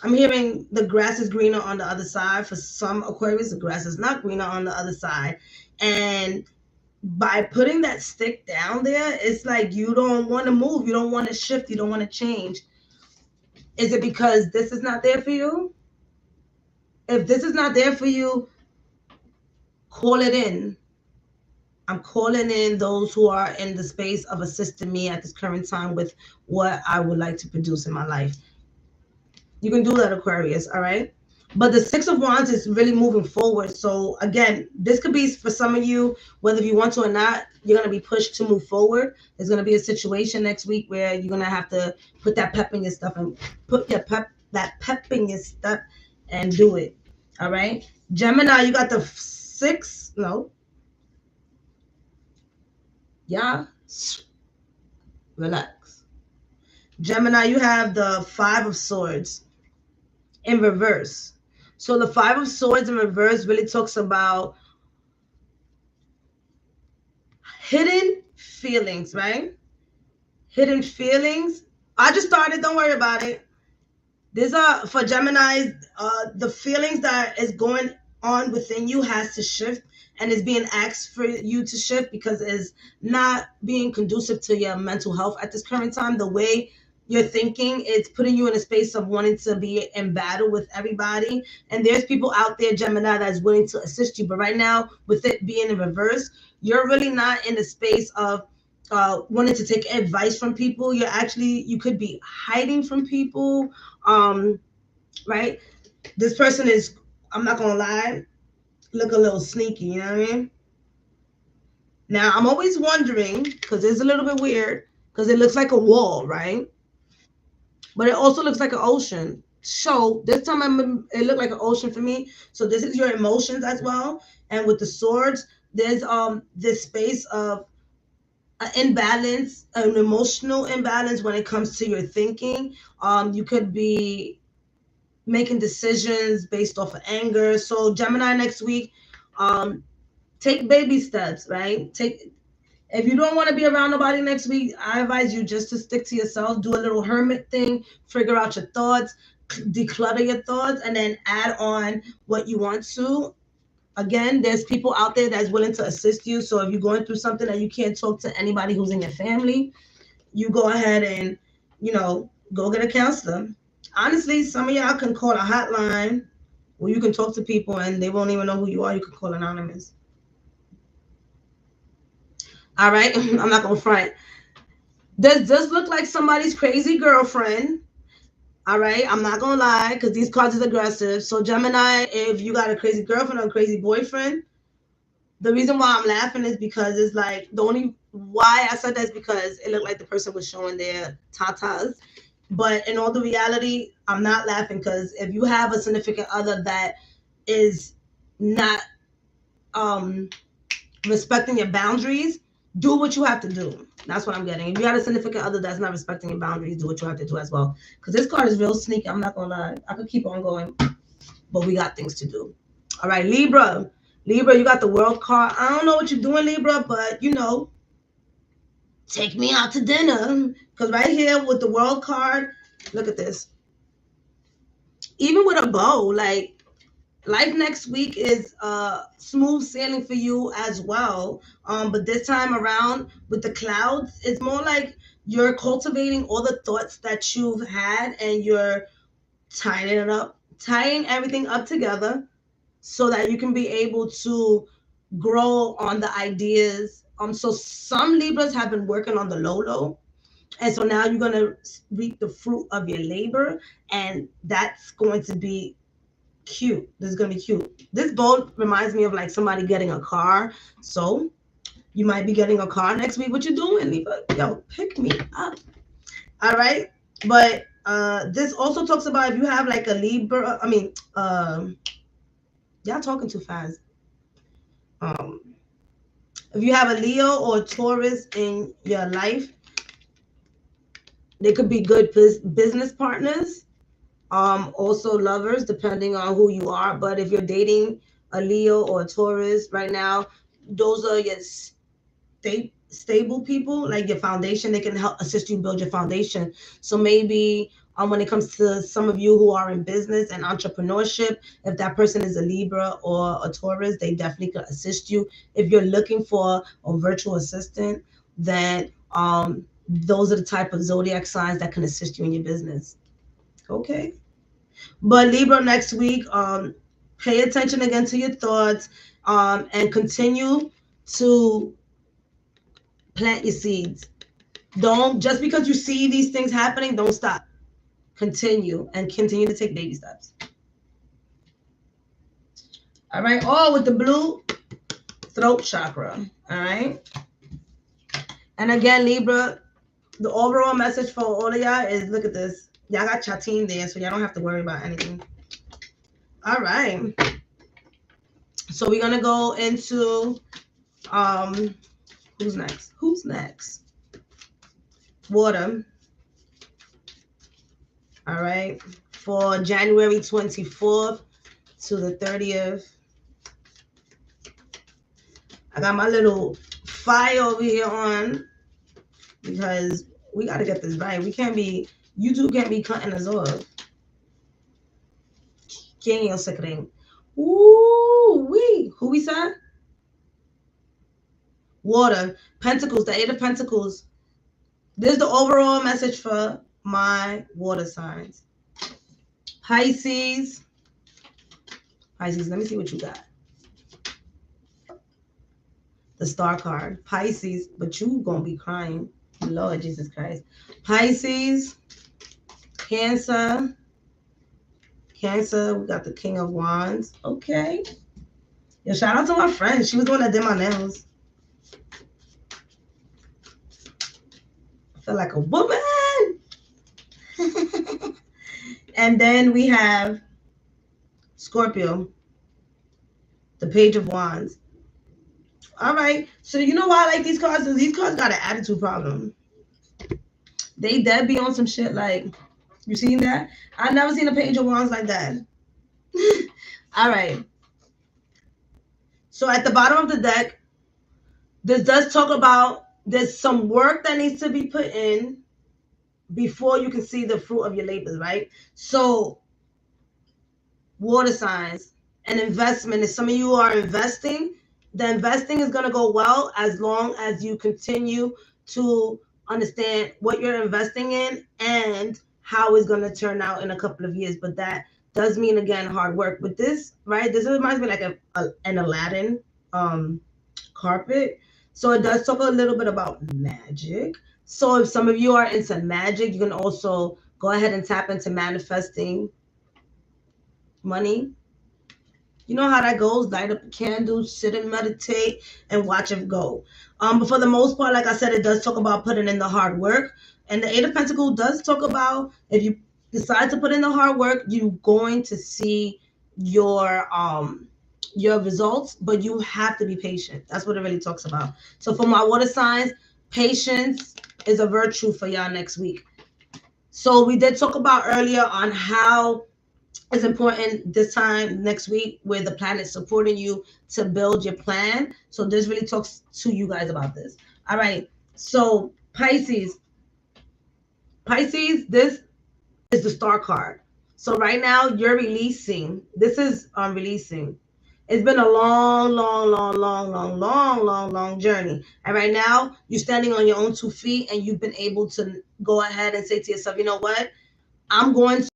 I'm hearing the grass is greener on the other side. For some Aquarius, the grass is not greener on the other side. And by putting that stick down there, it's like you don't want to move. You don't want to shift. You don't want to change. Is it because this is not there for you? If this is not there for you, call it in. I'm calling in those who are in the space of assisting me at this current time with what I would like to produce in my life. You can do that, Aquarius, all right? But the Six of Wands is really moving forward. So again, this could be for some of you, whether you want to or not, you're going to be pushed to move forward. There's going to be a situation next week where you're going to have to put that pep in your stuff and put that pep in your stuff and do it, all right? Gemini, you got the Yeah, relax. Gemini, you have the 5 of Swords in reverse. So the 5 of Swords in reverse really talks about hidden feelings, right? Hidden feelings. I just started, don't worry about it. These are for Geminis, the feelings that is going on within you has to shift, and is being asked for you to shift because it's not being conducive to your mental health at this current time. The way you're thinking, it's putting you in a space of wanting to be in battle with everybody. And there's people out there, Gemini, that's willing to assist you. But right now, with it being in reverse, you're really not in the space of wanting to take advice from people. You could be hiding from people, right? This person is, I'm not gonna lie, look a little sneaky, you know what I mean? Now, I'm always wondering, because it's a little bit weird, because it looks like a wall, right? But it also looks like an ocean. So this time it looked like an ocean for me. So this is your emotions as well. And with the swords, there's this space of an imbalance, an emotional imbalance when it comes to your thinking. You could be making decisions based off of anger. So Gemini next week, take baby steps, right? If you don't want to be around nobody next week, I advise you just to stick to yourself, do a little hermit thing, figure out your thoughts, declutter your thoughts, and then add on what you want to. Again, there's people out there that's willing to assist you. So if you're going through something that you can't talk to anybody who's in your family, you go ahead and, go get a counselor. Honestly, some of y'all can call a hotline where you can talk to people and they won't even know who you are. You can call anonymous. All right, I'm not gonna front. This does look like somebody's crazy girlfriend. All right, I'm not gonna lie, because these cards is aggressive. So Gemini, if you got a crazy girlfriend or a crazy boyfriend, the reason why I'm laughing is because it's like, the only why I said that is because it looked like the person was showing their tatas. But in all the reality, I'm not laughing, because if you have a significant other that is not respecting your boundaries, do what you have to do. That's what I'm getting. If you have a significant other that's not respecting your boundaries, do what you have to do as well. Because this card is real sneaky. I'm not gonna lie. I could keep on going, but we got things to do. All right, Libra. Libra, you got the World card. I don't know what you're doing, Libra, but take me out to dinner. Because right here with the World card, look at this. Even with a bow, like, life next week is smooth sailing for you as well. But this time around with the clouds, it's more like you're cultivating all the thoughts that you've had and you're tying everything up together so that you can be able to grow on the ideas. So some Libras have been working on the low, and so now you're going to reap the fruit of your labor, and that's going to be cute. This is gonna be cute. This boat reminds me of like somebody getting a car. So you might be getting a car next week. What you doing, Libra? Yo, pick me up. All right. But this also talks about if you have like a Libra. Y'all talking too fast. If you have a Leo or a Taurus in your life, they could be good business partners. Also lovers, depending on who you are. But if you're dating a Leo or a Taurus right now, those are your stable people, like your foundation. They can help assist you build your foundation. So maybe when it comes to some of you who are in business and entrepreneurship, if that person is a Libra or a Taurus, they definitely can assist you. If you're looking for a virtual assistant, then those are the type of zodiac signs that can assist you in your business. Okay. But Libra next week, pay attention again to your thoughts, and continue to plant your seeds. Don't, just because you see these things happening, don't stop. Continue to take baby steps. All right. Oh, with the blue, throat chakra. All right. And again, Libra, the overall message for all of y'all is, look at this. Y'all got Chatine there, so y'all don't have to worry about anything. All right. So we're going to go into, who's next? Who's next? Water. All right. For January 24th to the 30th. I got my little fire over here on because we got to get this right. We can't be, YouTube can't be cutting us off. ¿Quién ellos se creen? Who we said? Water. Pentacles, the 8 of Pentacles. This is the overall message for my water signs. Pisces. Pisces, let me see what you got. The Star card. Pisces, but you gonna be crying. Lord Jesus Christ. Pisces. Cancer. Cancer, we got the King of Wands. Okay. Yo, shout out to my friend. She was the one that did my nails. I feel like a woman. And then we have Scorpio, the Page of Wands. All right. So you know why I like these cards? Because these cards got an attitude problem. They dead be on some shit like, you seen that? I've never seen a Page of Wands like that. All right. So at the bottom of the deck, this does talk about there's some work that needs to be put in before you can see the fruit of your labors, right? So water signs, an investment. If some of you are investing, the investing is going to go well as long as you continue to understand what you're investing in and how it's going to turn out in a couple of years. But that does mean, again, hard work. With this, right, this reminds me like an Aladdin carpet. So it does talk a little bit about magic. So if some of you are into magic, you can also go ahead and tap into manifesting money. You know how that goes. Light up a candle, sit and meditate, and watch it go. But for the most part, like I said, it does talk about putting in the hard work. And the Eight of Pentacles does talk about if you decide to put in the hard work, you're going to see your results, but you have to be patient. That's what it really talks about. So for my water signs, patience is a virtue for y'all next week. So we did talk about earlier on how it's important this time next week where the planet's supporting you to build your plan. So this really talks to you guys about this. All right. So Pisces, this is the star card. So right now you're releasing. This is releasing. It's been a long journey. And right now you're standing on your own 2 feet and you've been able to go ahead and say to yourself, you know what? I'm going to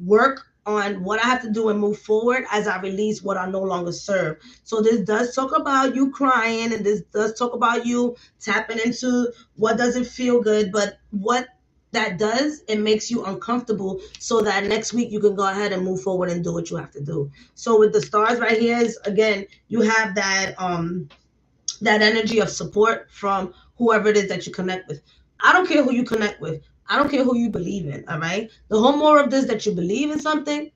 work on what I have to do and move forward as I release what I no longer serve. So this does talk about you crying, and this does talk about you tapping into what doesn't feel good, but what that does, it makes you uncomfortable so that next week you can go ahead and move forward and do what you have to do. So with the stars right here is, again, you have that that energy of support from whoever it is that you connect with. I don't care who you connect with. I don't care who you believe in, all right? The whole more of this that you believe in something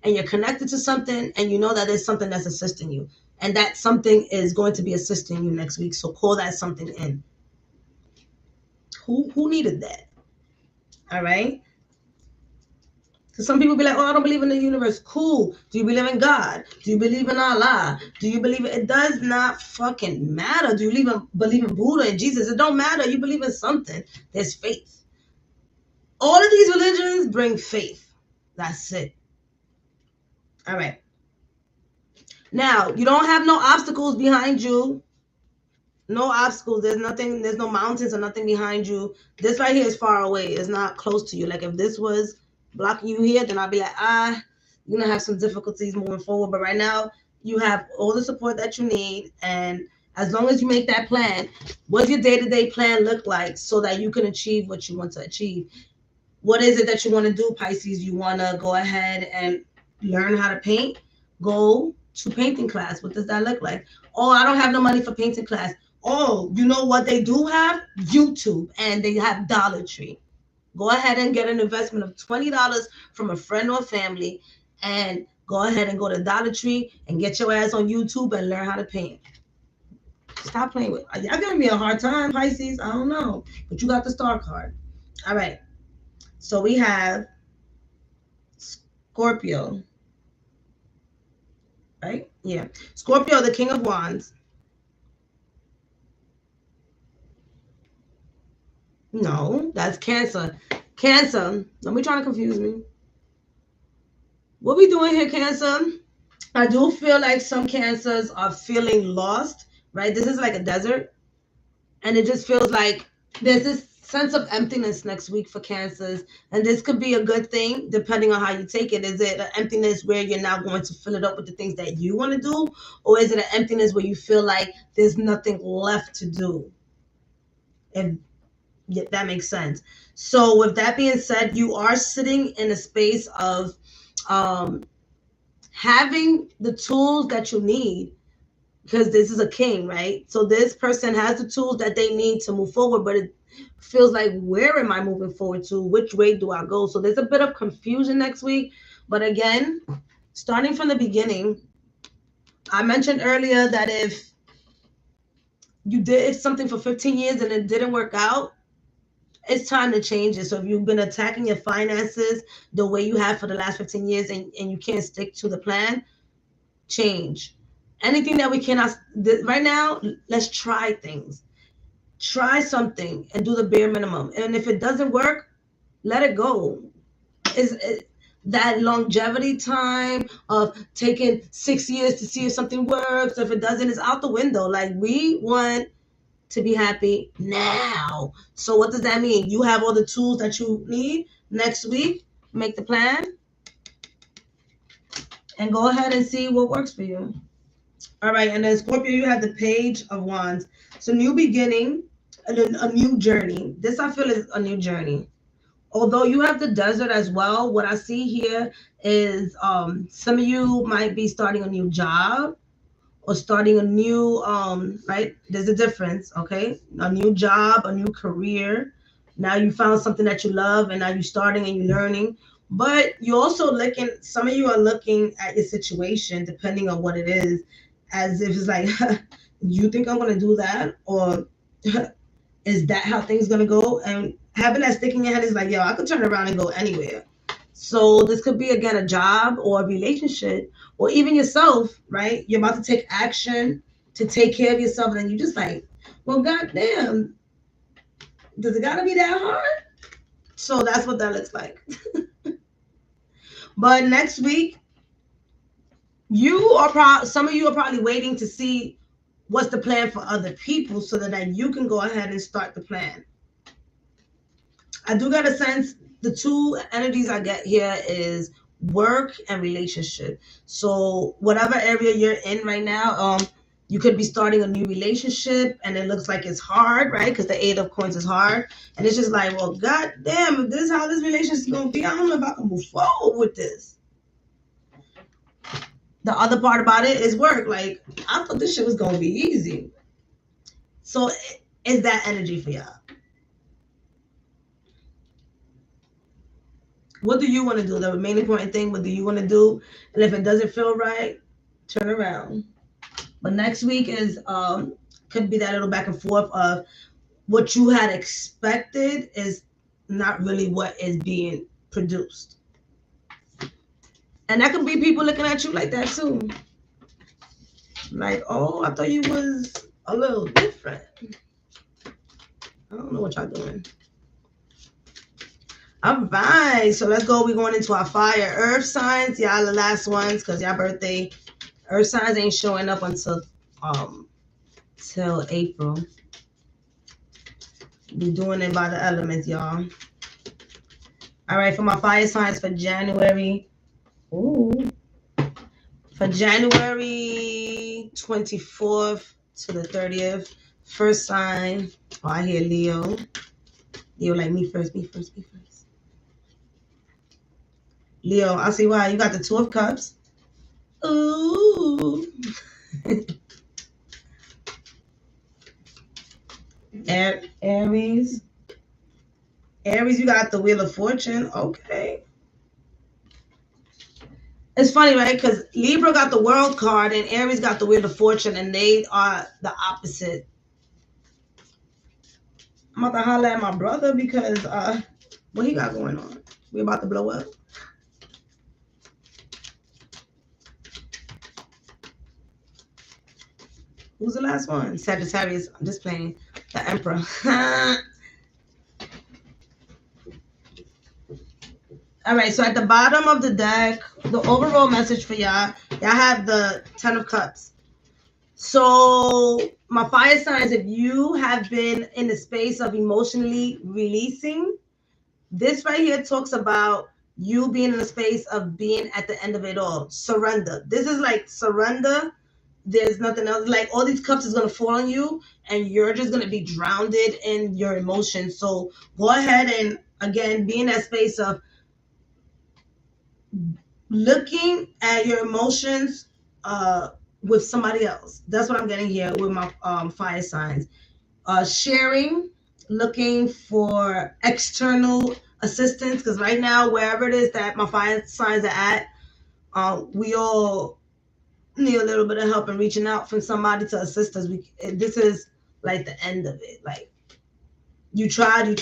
and you're connected to something and you know that there's something that's assisting you. And that something is going to be assisting you next week. So call that something in. Who needed that? All right? So some people be like, oh, I don't believe in the universe. Cool. Do you believe in God? Do you believe in Allah? Do you believe it? It does not fucking matter. Do you believe in Buddha and Jesus? It don't matter. You believe in something. There's faith. All of these religions bring faith. That's it. All right. Now, you don't have no obstacles behind you. No obstacles. There's nothing. There's no mountains or nothing behind you. This right here is far away. It's not close to you. Like if this was blocking you here, then I'd be like, you're going to have some difficulties moving forward. But right now, you have all the support that you need. And as long as you make that plan, what's your day-to-day plan look like so that you can achieve what you want to achieve? What is it that you want to do, Pisces? You want to go ahead and learn how to paint? Go to painting class. What does that look like? Oh, I don't have no money for painting class. Oh, you know what they do have? YouTube, and they have Dollar Tree. Go ahead and get an investment of $20 from a friend or family and go ahead and go to Dollar Tree and get your ass on YouTube and learn how to paint. Stop playing with. Y'all giving me a hard time, Pisces. I don't know. But you got the star card. All right. So we have Scorpio, right? Yeah. Scorpio, the King of Wands. No, that's Cancer. Cancer. Don't be trying to confuse me. What we doing here, Cancer? I do feel like some Cancers are feeling lost, right? This is like a desert. And it just feels like there's this sense of emptiness next week for Cancers, and this could be a good thing depending on how you take it. Is it an emptiness where you're now going to fill it up with the things that you want to do, or is it an emptiness where you feel like there's nothing left to do? If that makes sense. So with that being said, you are sitting in a space of having the tools that you need, because this is a king, right? So this person has the tools that they need to move forward, but it feels like, where am I moving forward to? Which way do I go? So there's a bit of confusion next week. But again, starting from the beginning, I mentioned earlier that if you did something for 15 years and it didn't work out, it's time to change it. So if you've been attacking your finances the way you have for the last 15 years and you can't stick to the plan, change. Anything that we cannot, right now, let's try things. Try something and do the bare minimum. And if it doesn't work, let it go. that longevity time of taking 6 years to see if something works. If it doesn't, it's out the window. Like, we want to be happy now. So what does that mean? You have all the tools that you need. Next week, make the plan and go ahead and see what works for you. All right, and then Scorpio, you have the Page of Wands. So new beginning, a new journey. This I feel is a new journey. Although you have the Desert as well, what I see here is some of you might be starting a new job or starting a new right? There's a difference, okay? A new job, a new career. Now you found something that you love, and now you're starting and you're learning. But you're also looking, some of you are looking at your situation, depending on what it is, as if it's like, you think I'm going to do that? Or is that how things going to go? And having that stick in your head is like, yo, I could turn around and go anywhere. So this could be, again, a job or a relationship or even yourself, right? You're about to take action to take care of yourself. And you just like, well, goddamn, does it got to be that hard? So that's what that looks like. But next week, some of you are probably waiting to see what's the plan for other people so that you can go ahead and start the plan. I do get a sense, the two energies I get here is work and relationship. So whatever area you're in right now, you could be starting a new relationship and it looks like it's hard, right? Because the Eight of Coins is hard. And it's just like, well, goddamn, if this is how this relationship is going to be, I don't know if I can move forward with this. The other part about it is work. Like, I thought this shit was going to be easy. So is that energy for y'all? What do you want to do? The main important thing, what do you want to do? And if it doesn't feel right, turn around. But next week is could be that little back and forth of what you had expected is not really what is being produced. And that could be people looking at you like that too. Like, oh, I thought you was a little different. I don't know what y'all doing. All right, so let's go. We're going into our fire earth signs. Y'all the last ones because y'all birthday. Earth signs ain't showing up until till April. We're doing it by the elements, y'all. All right, for my fire signs for January. Ooh. For January 24th to the 30th. First sign. Oh, I hear Leo. Leo, like me first, me first, me first. Leo, I see why. You got the Two of Cups. Ooh. Aries. Aries, you got the Wheel of Fortune. Okay. It's funny, right? Because Libra got the World card and Aries got the Wheel of Fortune, and they are the opposite. I'm about to holler at my brother because what he got going on? We about to blow up. Who's the last one? Sagittarius. I'm just playing. The Emperor. All right, so at the bottom of the deck, the overall message for y'all have the Ten of Cups. So my fire signs, if you have been in the space of emotionally releasing, this right here talks about you being in a space of being at the end of it all. Surrender. This is like surrender. There's nothing else. Like, all these cups is going to fall on you and you're just going to be drowned in your emotions. So go ahead and, again, be in that space of looking at your emotions with somebody else. That's what I'm getting here with my fire signs. Sharing, looking for external assistance, because right now, wherever it is that my fire signs are at, we all need a little bit of help in reaching out from somebody to assist us. This is like the end of it. Like, you tried, and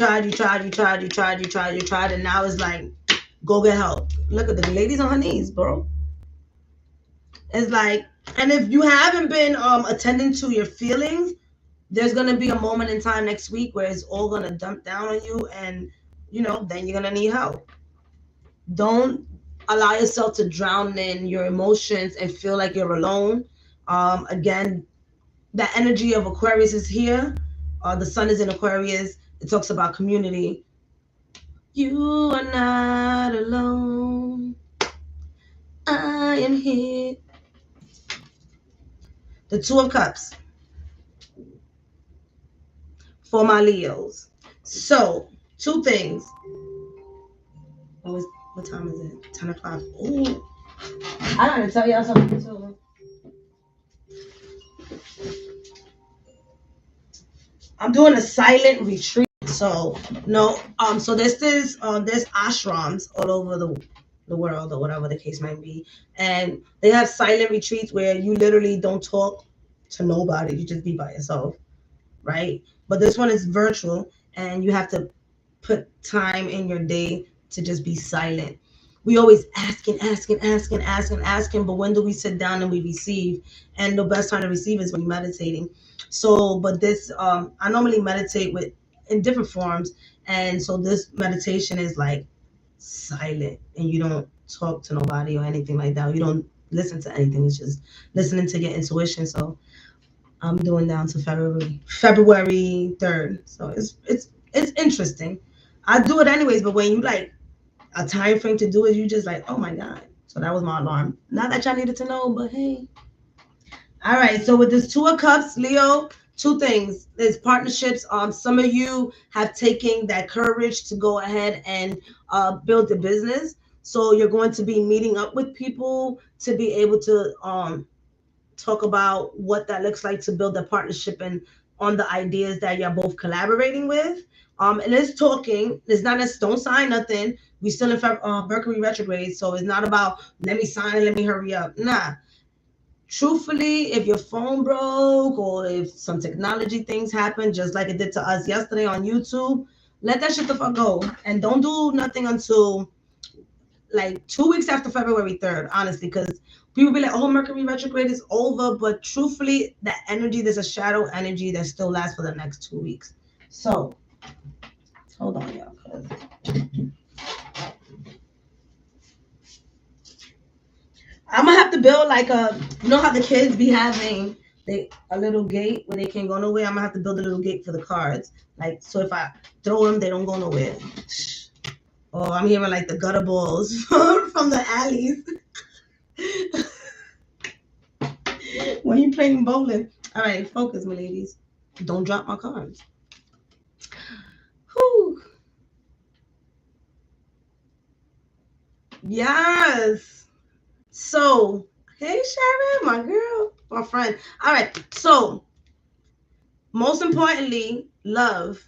now it's like, go get help. Look at the ladies on her knees, bro. It's like, and if you haven't been attending to your feelings, there's going to be a moment in time next week where it's all going to dump down on you, and, then you're going to need help. Don't allow yourself to drown in your emotions and feel like you're alone. Again, that energy of Aquarius is here. The sun is in Aquarius. It talks about community. You are not alone. I am here. The Two of Cups for my Leos. So, two things. What time is it? 10 o'clock. Ooh. I gotta tell y'all something too. I'm doing a silent retreat. So no, so there's ashrams all over the world or whatever the case might be. And they have silent retreats where you literally don't talk to nobody. You just be by yourself, right? But this one is virtual and you have to put time in your day to just be silent. We always asking, but when do we sit down and we receive? And the best time to receive is when you're meditating. So, but this, I normally meditate with in different forms, and so this meditation is like silent, and you don't talk to nobody or anything like that. You don't listen to anything. It's just listening to your intuition. So, I'm doing down to February 3rd. So it's interesting. I do it anyways, but when you like a time frame to do it, you just like, oh my God. So that was my alarm. Not that y'all needed to know, but hey. All right. So with this Two of Cups, Leo, two things. There's partnerships. Some of you have taken that courage to go ahead and build a business. So you're going to be meeting up with people to be able to talk about what that looks like to build a partnership and on the ideas that you're both collaborating with. And it's talking. It's not don't sign nothing. We still in Mercury retrograde, so it's not about let me sign, let me hurry up. Nah. Truthfully, if your phone broke or if some technology things happen, just like it did to us yesterday on YouTube, let that shit the fuck go and don't do nothing until like 2 weeks after February 3rd, honestly, because people be like, oh, Mercury retrograde is over. But truthfully, that energy, there's a shadow energy that still lasts for the next 2 weeks. So, hold on, y'all. I'm going to have to build like you know how the kids be having a little gate where they can't go nowhere? I'm going to have to build a little gate for the cards. Like, so if I throw them, they don't go nowhere. Oh, I'm hearing like the gutter balls from the alleys. When you playing bowling. All right, focus, my ladies. Don't drop my cards. Whew. Yes. So, hey, Sharon, my girl, my friend. All right. So, most importantly, love.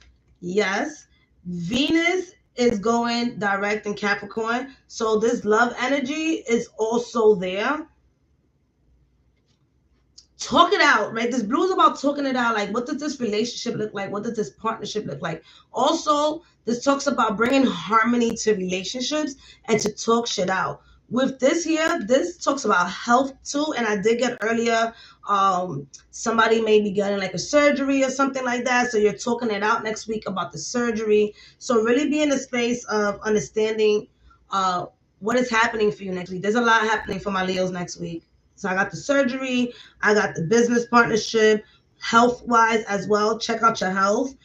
Yes. Venus is going direct in Capricorn. So, this love energy is also there. Talk it out, right? This blue is about talking it out. Like, what does this relationship look like? What does this partnership look like? Also, this talks about bringing harmony to relationships and to talk shit out. With this here, this talks about health too. And I did get earlier, somebody may be getting like a surgery or something like that. So you're talking it out next week about the surgery. So really be in a space of understanding what is happening for you next week. There's a lot happening for my Leos next week. So I got the surgery, I got the business partnership, health-wise as well. Check out your health.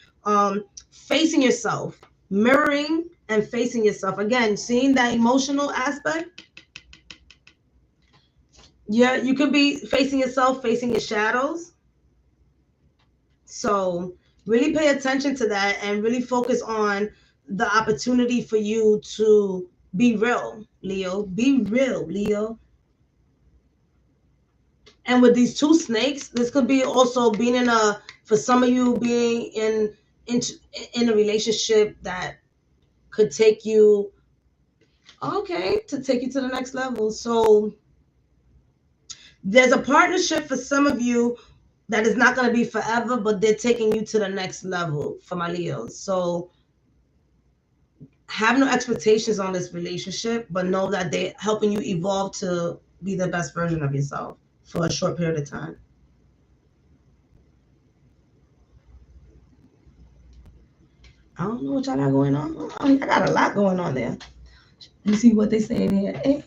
Facing yourself, mirroring and facing yourself. Again, seeing that emotional aspect. Yeah, you could be facing yourself, facing your shadows. So really pay attention to that and really focus on the opportunity for you to be real, Leo. Be real, Leo. And with these two snakes, this could be also being for some of you being in a relationship that could take you, to take you to the next level. So there's a partnership for some of you that is not going to be forever, but they're taking you to the next level for my Leos. So have no expectations on this relationship, but know that they're helping you evolve to be the best version of yourself for a short period of time. I don't know what y'all got going on. I got a lot going on there. Let me see what they say in here.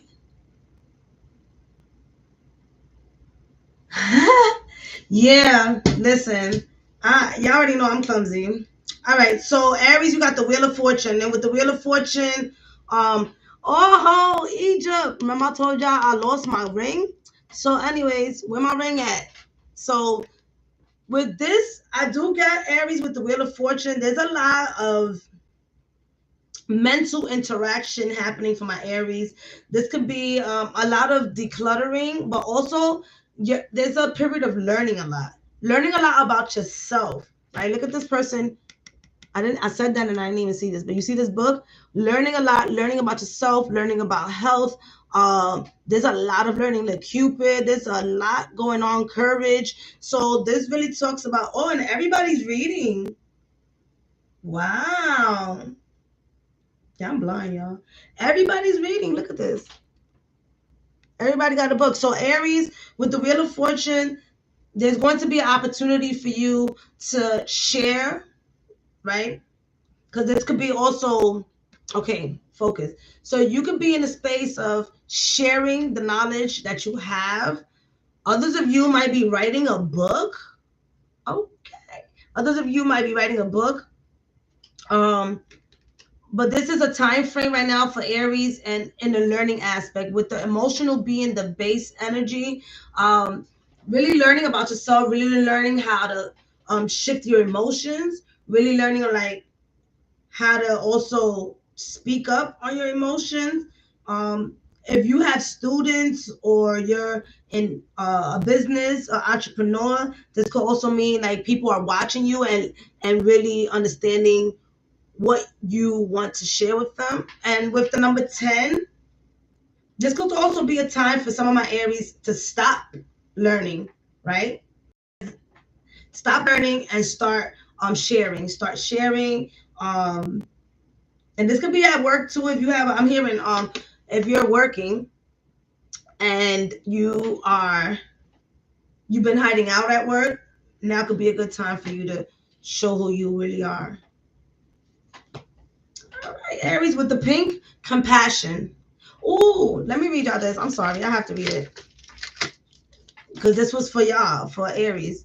Yeah, listen. Y'all already know I'm clumsy. All right, so Aries, you got the Wheel of Fortune, and with the Wheel of Fortune, oh Egypt. Remember I told y'all I lost my ring. So, anyways, where my ring at? So with this, I do get Aries with the Wheel of Fortune. There's a lot of mental interaction happening for my Aries. This could be a lot of decluttering, but also there's a period of learning a lot about yourself, right? Look at this person. I said that and I didn't even see this, but you see this book, learning a lot, learning about yourself, learning about health. There's a lot of learning. Like Cupid, there's a lot going on. Courage. So this really talks about, and everybody's reading. Wow. Yeah, I'm blind, y'all. Everybody's reading. Look at this. Everybody got a book. So Aries, with the Wheel of Fortune, there's going to be an opportunity for you to share, right? Because this could be also, okay, focus. So you could be in a space of sharing the knowledge that you have. Others of you might be writing a book. Okay. Others of you might be writing a book. But this is a time frame right now for Aries and in the learning aspect, with the emotional being the base energy. Really learning about yourself, really learning how to shift your emotions, really learning like how to also speak up on your emotions. If you have students or you're in a business, an entrepreneur, this could also mean like people are watching you and really understanding what you want to share with them. And with the number 10, this could also be a time for some of my Aries to stop learning, right? Stop learning and start sharing. Start sharing. And this could be at work too. If you have, I'm hearing, if you're working and you've been hiding out at work, now could be a good time for you to show who you really are. All right, Aries with the pink, compassion. Ooh, let me read y'all this. I'm sorry, I have to read it because this was for y'all, for Aries.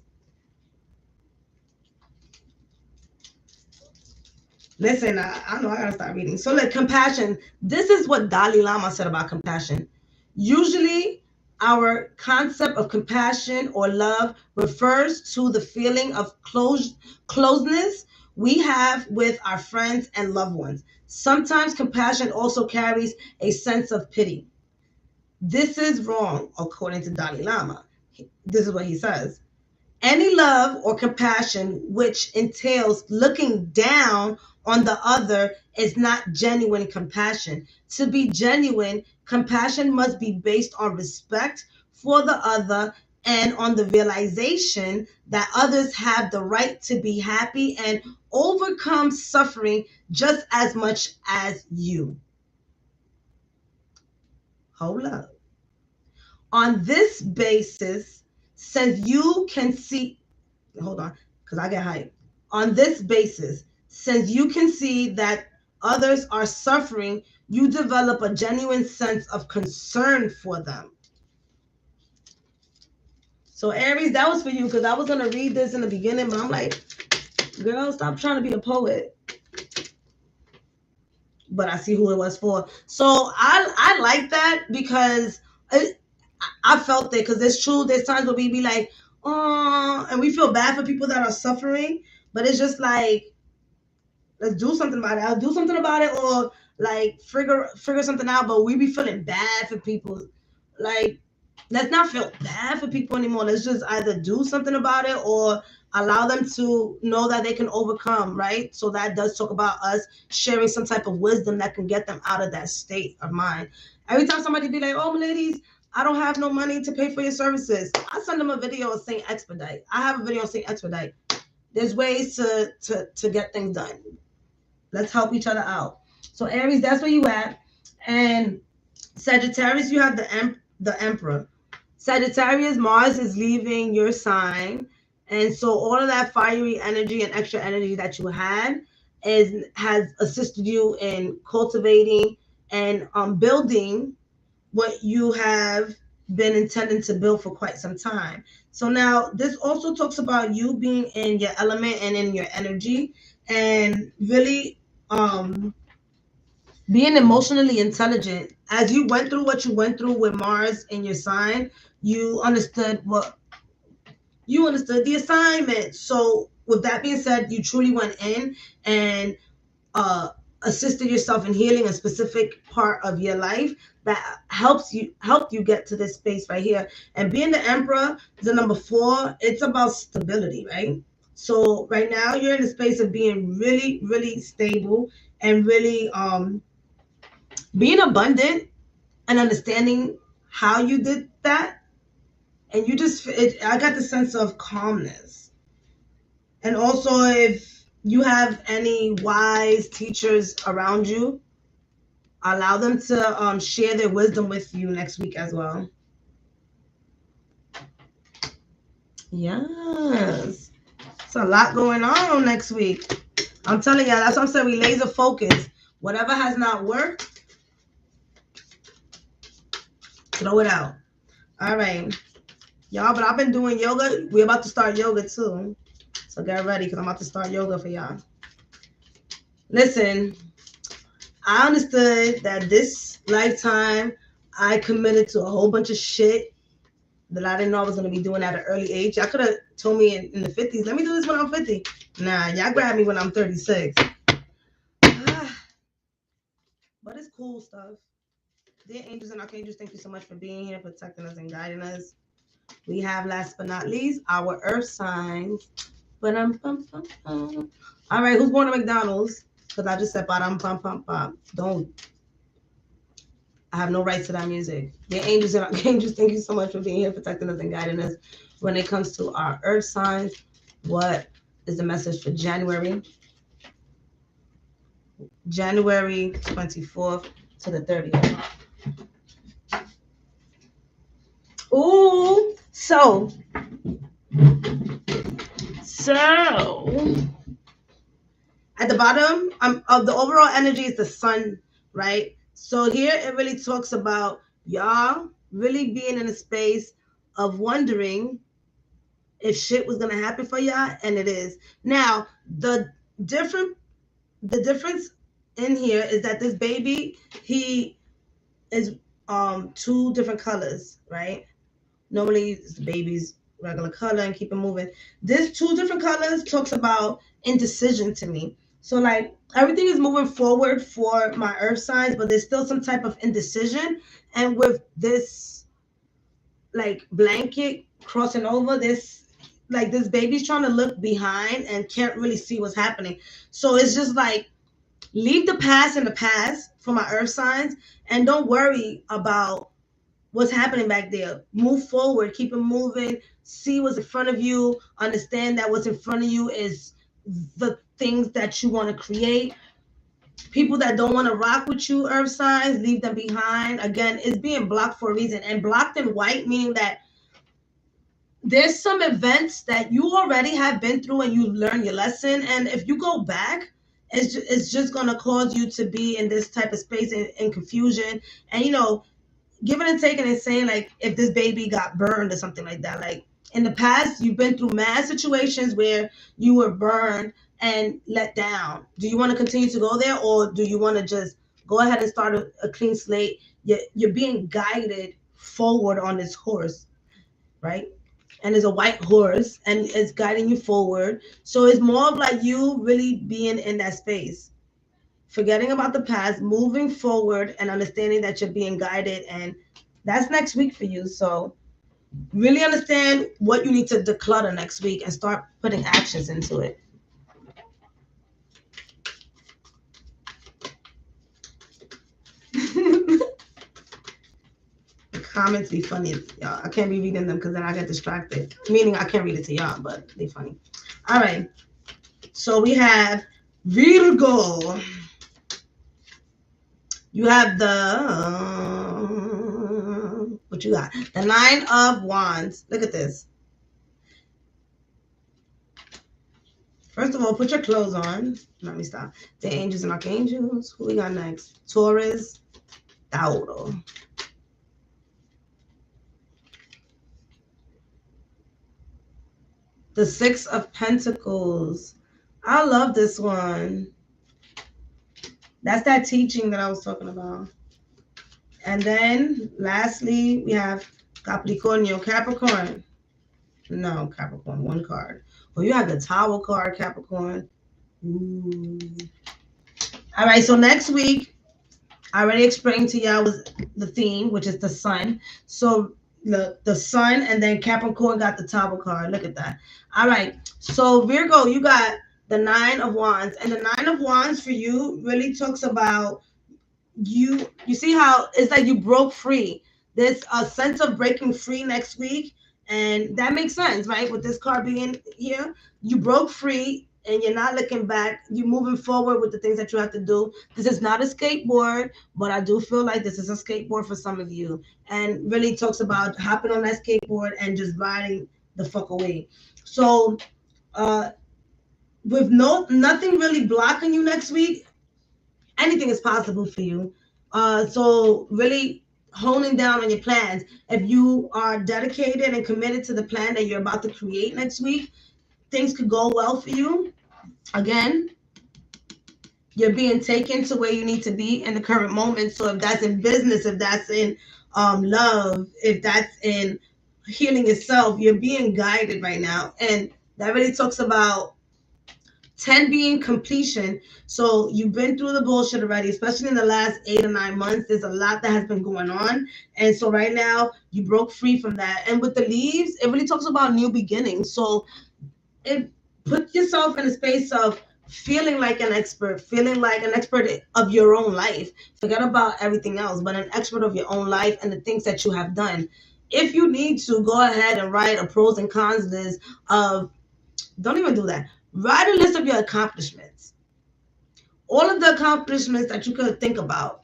Listen, I know I gotta start reading. So, like, compassion. This is what Dalai Lama said about compassion. Usually, our concept of compassion or love refers to the feeling of closeness we have with our friends and loved ones. Sometimes compassion also carries a sense of pity. This is wrong, according to Dalai Lama. This is what he says. Any love or compassion which entails looking down on the other is not genuine compassion. To be genuine, compassion must be based on respect for the other and on the realization that others have the right to be happy and overcome suffering just as much as you. Hold up. On this basis, since you can see, hold on, because I get hyped. On this basis, since you can see that others are suffering, you develop a genuine sense of concern for them. So Aries, that was for you, because I was going to read this in the beginning, but I'm like, girl, stop trying to be a poet. But I see who it was for. So I like that because I felt it, because it's true. There's times where we be like, oh, and we feel bad for people that are suffering, but it's just like, let's do something about it. I'll do something about it, or like figure something out. But we be feeling bad for people. Like, let's not feel bad for people anymore. Let's just either do something about it or allow them to know that they can overcome, right? So that does talk about us sharing some type of wisdom that can get them out of that state of mind. Every time somebody be like, oh, ladies, I don't have no money to pay for your services, I send them a video of Saint Expedite. I have a video of Saint Expedite. There's ways to get things done. Let's help each other out. So Aries, that's where you at. And Sagittarius, you have the Emperor. Sagittarius, Mars is leaving your sign. And so all of that fiery energy and extra energy that you had has assisted you in cultivating and building what you have been intending to build for quite some time. So now this also talks about you being in your element and in your energy, and really being emotionally intelligent. As you went through what you went through with Mars in your sign, you understood the assignment. So with that being said, you truly went in and uh, assisted yourself in healing a specific part of your life that helped you get to this space right here. And being the Emperor, the number 4, it's about stability, right? So right now you're in a space of being really, really stable and really being abundant and understanding how you did that. And you just, I got the sense of calmness. And also, if you have any wise teachers around you, allow them to share their wisdom with you next week as well. Yes. It's a lot going on next week. I'm telling y'all, that's what I'm saying. We laser focus. Whatever has not worked, throw it out. All right. Y'all, but I've been doing yoga. We're about to start yoga too. So get ready because I'm about to start yoga for y'all. Listen, I understood that this lifetime I committed to a whole bunch of shit that I didn't know I was going to be doing at an early age. Y'all could have told me in the 50s, let me do this when I'm 50. Nah, y'all grab me when I'm 36. But it's cool stuff. Dear angels and archangels, thank you so much for being here, protecting us and guiding us. We have, last but not least, our earth signs. All right, who's born at McDonald's? Because I just said don't. I have no rights to that music. Dear angels and archangels, thank you so much for being here, protecting us and guiding us. When it comes to our earth signs, what is the message for January? January 24th to the 30th. Ooh, so at the bottom of the overall energy is the sun, right? So here it really talks about y'all really being in a space of wondering if shit was gonna happen for y'all, and it is. Now the difference in here is that this baby, he is 2 different colors, right? Normally it's the baby's regular color and keep it moving. This 2 different colors talks about indecision to me. So like everything is moving forward for my earth signs, but there's still some type of indecision. And with this like blanket crossing over, this baby's trying to look behind and can't really see what's happening. So it's just like, leave the past in the past for my earth signs and don't worry about what's happening back there. Move forward, keep it moving, see what's in front of you, understand that what's in front of you is the things that you want to create. People that don't want to rock with you, earth signs, leave them behind. Again, it's being blocked for a reason, and blocked in white, meaning that there's some events that you already have been through and you learned your lesson, and if you go back, it's just going to cause you to be in this type of space and confusion. And giving and taking and saying, like, if this baby got burned or something like that. Like, in the past, you've been through mad situations where you were burned and let down. Do you want to continue to go there, or do you want to just go ahead and start a clean slate? You're being guided forward on this horse, right? And there's a white horse, and it's guiding you forward. So it's more of like you really being in that space, forgetting about the past, moving forward, and understanding that you're being guided. And that's next week for you. So really understand what you need to declutter next week and start putting actions into it. The comments be funny, y'all. I can't be reading them because then I get distracted. Meaning I can't read it to y'all, but they funny. All right. So we have Virgo. You have what you got? The 9 of Wands. Look at this. First of all, put your clothes on. Let me stop. The angels and archangels. Who we got next? Taurus, Tauro. The Six of Pentacles. I love this one. That's that teaching that I was talking about. And then lastly, we have Capricornio, Capricorn. No, Capricorn, one card. Well, you have the Tower card, Capricorn. Ooh. All right, so next week, I already explained to y'all was the theme, which is the sun. So the sun and then Capricorn got the Tower card. Look at that. All right, so Virgo, you got the Nine of Wands. And the Nine of Wands for you really talks about you see how it's like you broke free. There's a sense of breaking free next week, and that makes sense, right? With this card being here, you broke free and you're not looking back. You're moving forward with the things that you have to do. This is not a skateboard, but I do feel like this is a skateboard for some of you, and really talks about hopping on that skateboard and just riding the fuck away. So with nothing really blocking you next week, anything is possible for you. So really honing down on your plans. If you are dedicated and committed to the plan that you're about to create next week, things could go well for you. Again, you're being taken to where you need to be in the current moment. So if that's in business, if that's in love, if that's in healing yourself, you're being guided right now. And that really talks about 10 being completion. So you've been through the bullshit already, especially in the last 8 or 9 months. There's a lot that has been going on. And so right now you broke free from that. And with the leaves, it really talks about new beginnings. So put yourself in a space of feeling like an expert of your own life. Forget about everything else, but an expert of your own life and the things that you have done. If you need to, go ahead and write a pros and cons list of, don't even do that. Write a list of your accomplishments. All of the accomplishments that you could think about.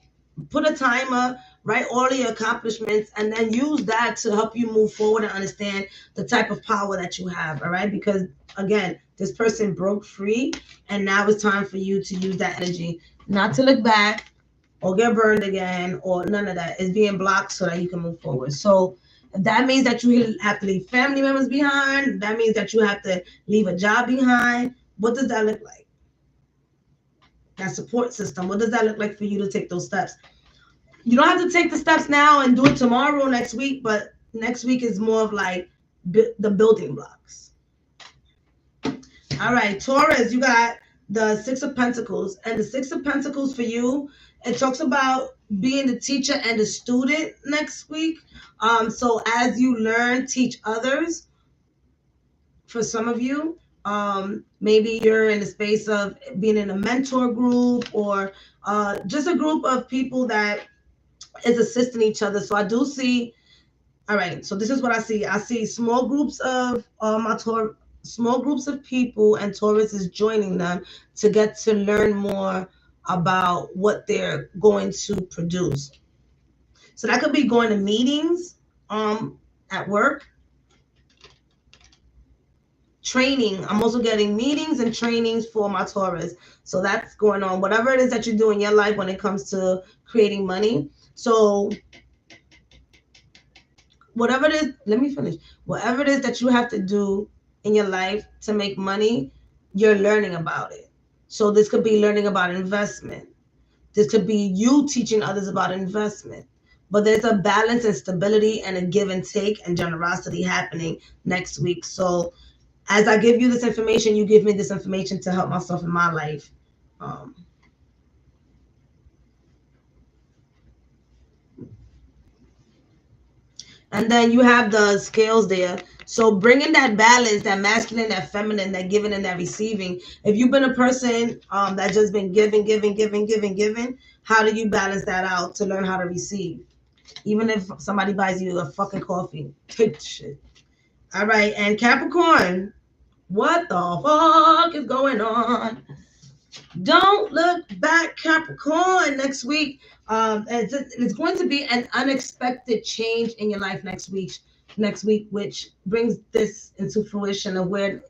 Put a timer, write all of your accomplishments, and then use that to help you move forward and understand the type of power that you have, all right? Because, again, this person broke free, and now it's time for you to use that energy. Not to look back or get burned again or none of that. It's being blocked so that you can move forward. So that means that you have to leave family members behind. That means that you have to leave a job behind. What does that look like? That support system. What does that look like for you to take those steps? You don't have to take the steps now and do it tomorrow, next week, but next week is more of like the building blocks. All right, Taurus, you got the Six of Pentacles. And the Six of Pentacles for you, it talks about being the teacher and the student next week. So as you learn, teach others. For some of you, maybe you're in the space of being in a mentor group or just a group of people that is assisting each other. So I do see, all right, so this is what I see. I see small groups of small groups of people, and Taurus is joining them to get to learn more about what they're going to produce. So that could be going to meetings at work, training. I'm also getting meetings and trainings for my Taurus. So that's going on. Whatever it is that you do in your life when it comes to creating money. So whatever it is, let me finish. Whatever it is that you have to do in your life to make money, you're learning about it. So this could be learning about investment. This could be you teaching others about investment. But there's a balance and stability and a give and take and generosity happening next week. So as I give you this information, you give me this information to help myself in my life. And then you have the scales there. So bringing that balance, that masculine, that feminine, that giving and that receiving. If you've been a person that's just been giving, how do you balance that out to learn how to receive? Even if somebody buys you a fucking coffee, take shit. All right, and Capricorn, what the fuck is going on? Don't look back, Capricorn. Next week, it's going to be an unexpected change in your life next week. next week, which brings this into fruition of where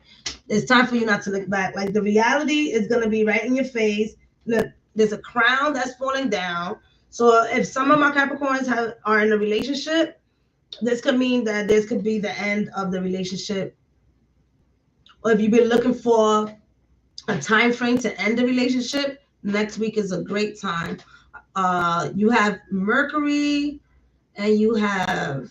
it's time for you not to look back. Like the reality is going to be right in your face. Look, there's a crown that's falling down. So if some of my Capricorns are in a relationship, this could mean that this could be the end of the relationship. Or if you've been looking for a time frame to end the relationship, next week is a great time. You have Mercury and you got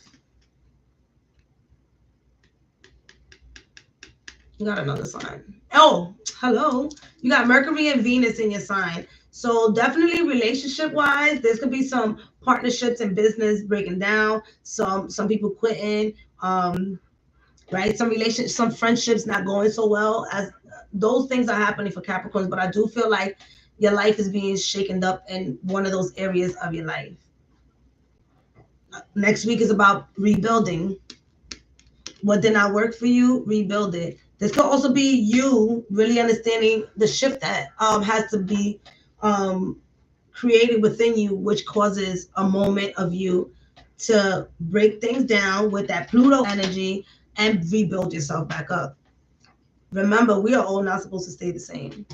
another sign. Oh, hello. You got Mercury and Venus in your sign. So definitely relationship wise, there's could be some partnerships and business breaking down, some people quitting, right? Some friendships not going so well. As those things are happening for Capricorns, but I do feel like your life is being shaken up in one of those areas of your life. Next week is about rebuilding. What did not work for you, rebuild it. This could also be you really understanding the shift that has to be created within you, which causes a moment of you to break things down with that Pluto energy and rebuild yourself back up. Remember, we are all not supposed to stay the same.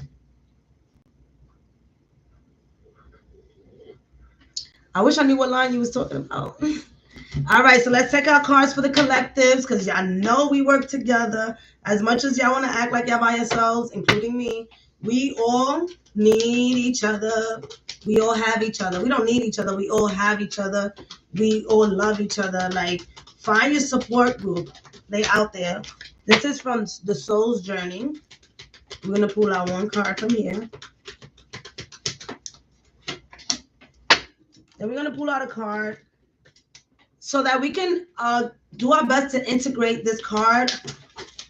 I wish I knew what line you was talking about. All right, so let's take our cards for the collectives because y'all know we work together. As much as y'all want to act like y'all by yourselves, including me, we all need each other. We all have each other. We don't need each other. We all have each other. We all love each other. Like, find your support group. They out there. This is from the Soul's Journey. We're going to pull out one card from here. Then we're going to pull out a card so that we can do our best to integrate this card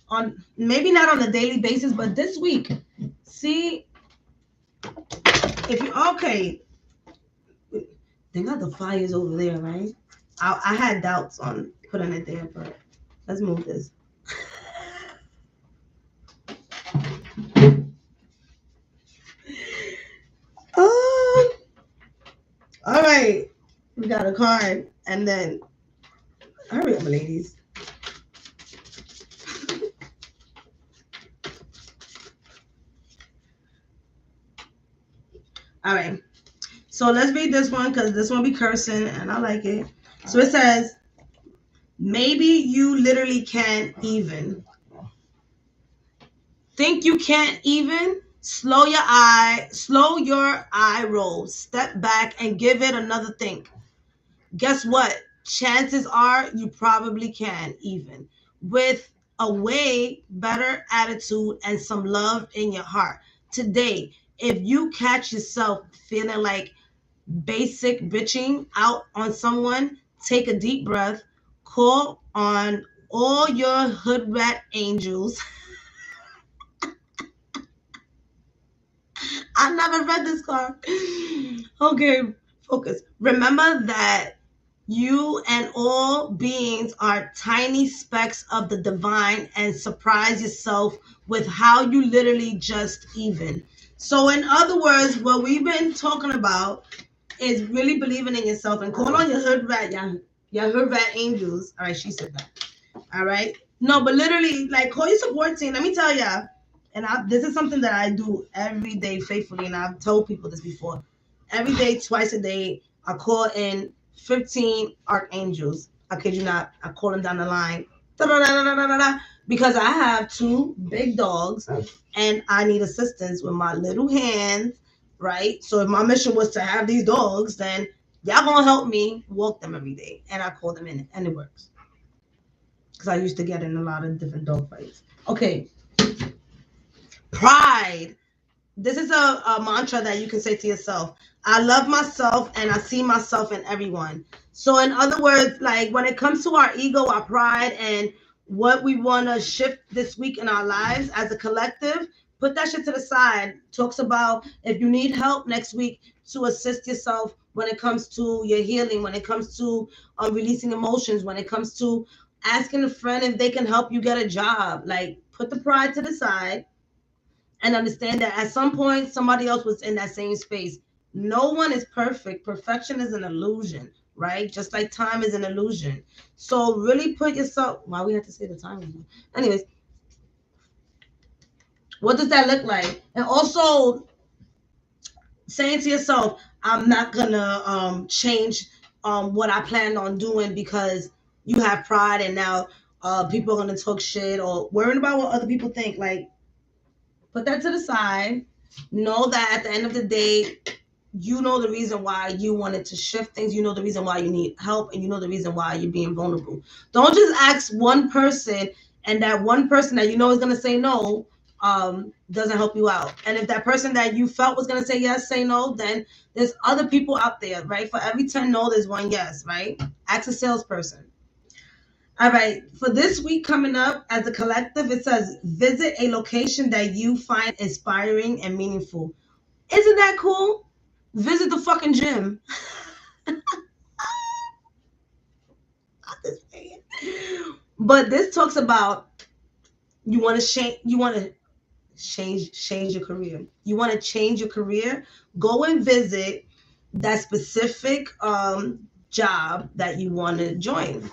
on, maybe not on a daily basis, but this week. See, if you, okay, they got the fires over there, right? I had doubts on putting it there, but let's move this. All right, we got a card, and then hurry up, ladies. All right, so let's read this one because this one be cursing, and I like it. So it says, maybe you literally can't even. Think you can't even? Slow your eye roll, step back and give it another think. Guess what? Chances are you probably can even, with a way better attitude and some love in your heart. Today, if you catch yourself feeling like basic bitching out on someone, take a deep breath, call on all your hood rat angels. I never read this card. Okay, focus. Remember that you and all beings are tiny specks of the divine, and surprise yourself with how you literally just even. So in other words, what we've been talking about is really believing in yourself and call on your hood rat, your hood rat angels. All right, she said that. All right. No, but literally, like, call your support team. Let me tell ya. And this is something that I do every day faithfully, and I've told people this before. Every day, twice a day, I call in 15 archangels. I kid you not. I call them down the line. Because I have 2 big dogs, and I need assistance with my little hands, right? So if my mission was to have these dogs, then y'all gonna help me walk them every day. And I call them in, and it works. Because I used to get in a lot of different dog fights. Okay. Pride. This is a mantra that you can say to yourself. I love myself and I see myself in everyone. So in other words, like when it comes to our ego, our pride, and what we want to shift this week in our lives as a collective, put that shit to the side. Talks about if you need help next week to assist yourself when it comes to your healing, when it comes to releasing emotions, when it comes to asking a friend if they can help you get a job. Like, put the pride to the side and understand that at some point somebody else was in that same space. No one is perfect. Perfection is an illusion. right? Just like time is an illusion. So really put yourself, why we have to say the time? Anyways, what does that look like? And also saying to yourself, I'm not gonna change what I planned on doing because you have pride and now people are gonna talk shit or worrying about what other people think. Like, put that to the side. Know that at the end of the day, you know the reason why you wanted to shift things. You know the reason why you need help, and you know the reason why you're being vulnerable. Don't just ask one person, and that one person that you know is gonna say no doesn't help you out. And if that person that you felt was gonna say yes, say no, then there's other people out there, right? For every 10 no, there's one yes, right? Ask a salesperson. All right, for this week coming up as a collective, it says visit a location that you find inspiring and meaningful. Isn't that cool? Visit the fucking gym. But this talks about you want to change your career. You want to change your career, go and visit that specific job that you want to join,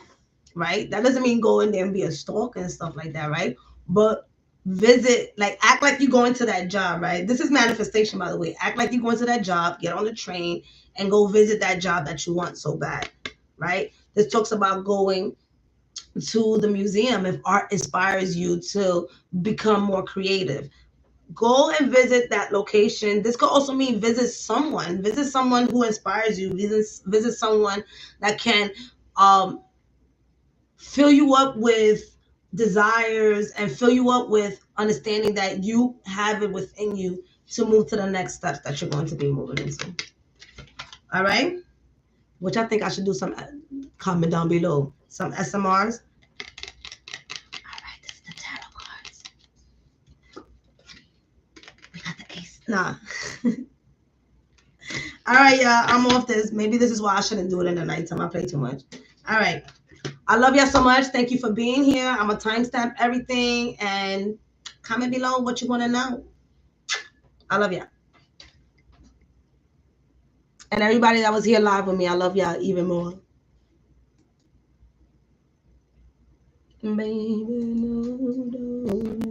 right? That doesn't mean go in there and be a stalker and stuff like that, right? But visit, like, act like you go into that job, right? This is manifestation, by the way. Act like you go into that job, get on the train, and go visit that job that you want so bad, right? This talks about going to the museum if art inspires you to become more creative. Go and visit that location. This could also mean visit someone who inspires you, visit someone that can fill you up with desires and fill you up with understanding that you have it within you to move to the next steps that you're going to be moving into. All right? Which I think I should do some, comment down below, some SMRs. All right, this is the tarot cards. We got the ace. Nah. All right, y'all, I'm off this. Maybe this is why I shouldn't do it in the nighttime. I play too much. All right. I love y'all so much. Thank you for being here. I'm going to timestamp everything and comment below what you want to know. I love y'all. And everybody that was here live with me, I love y'all even more. Baby, no, no.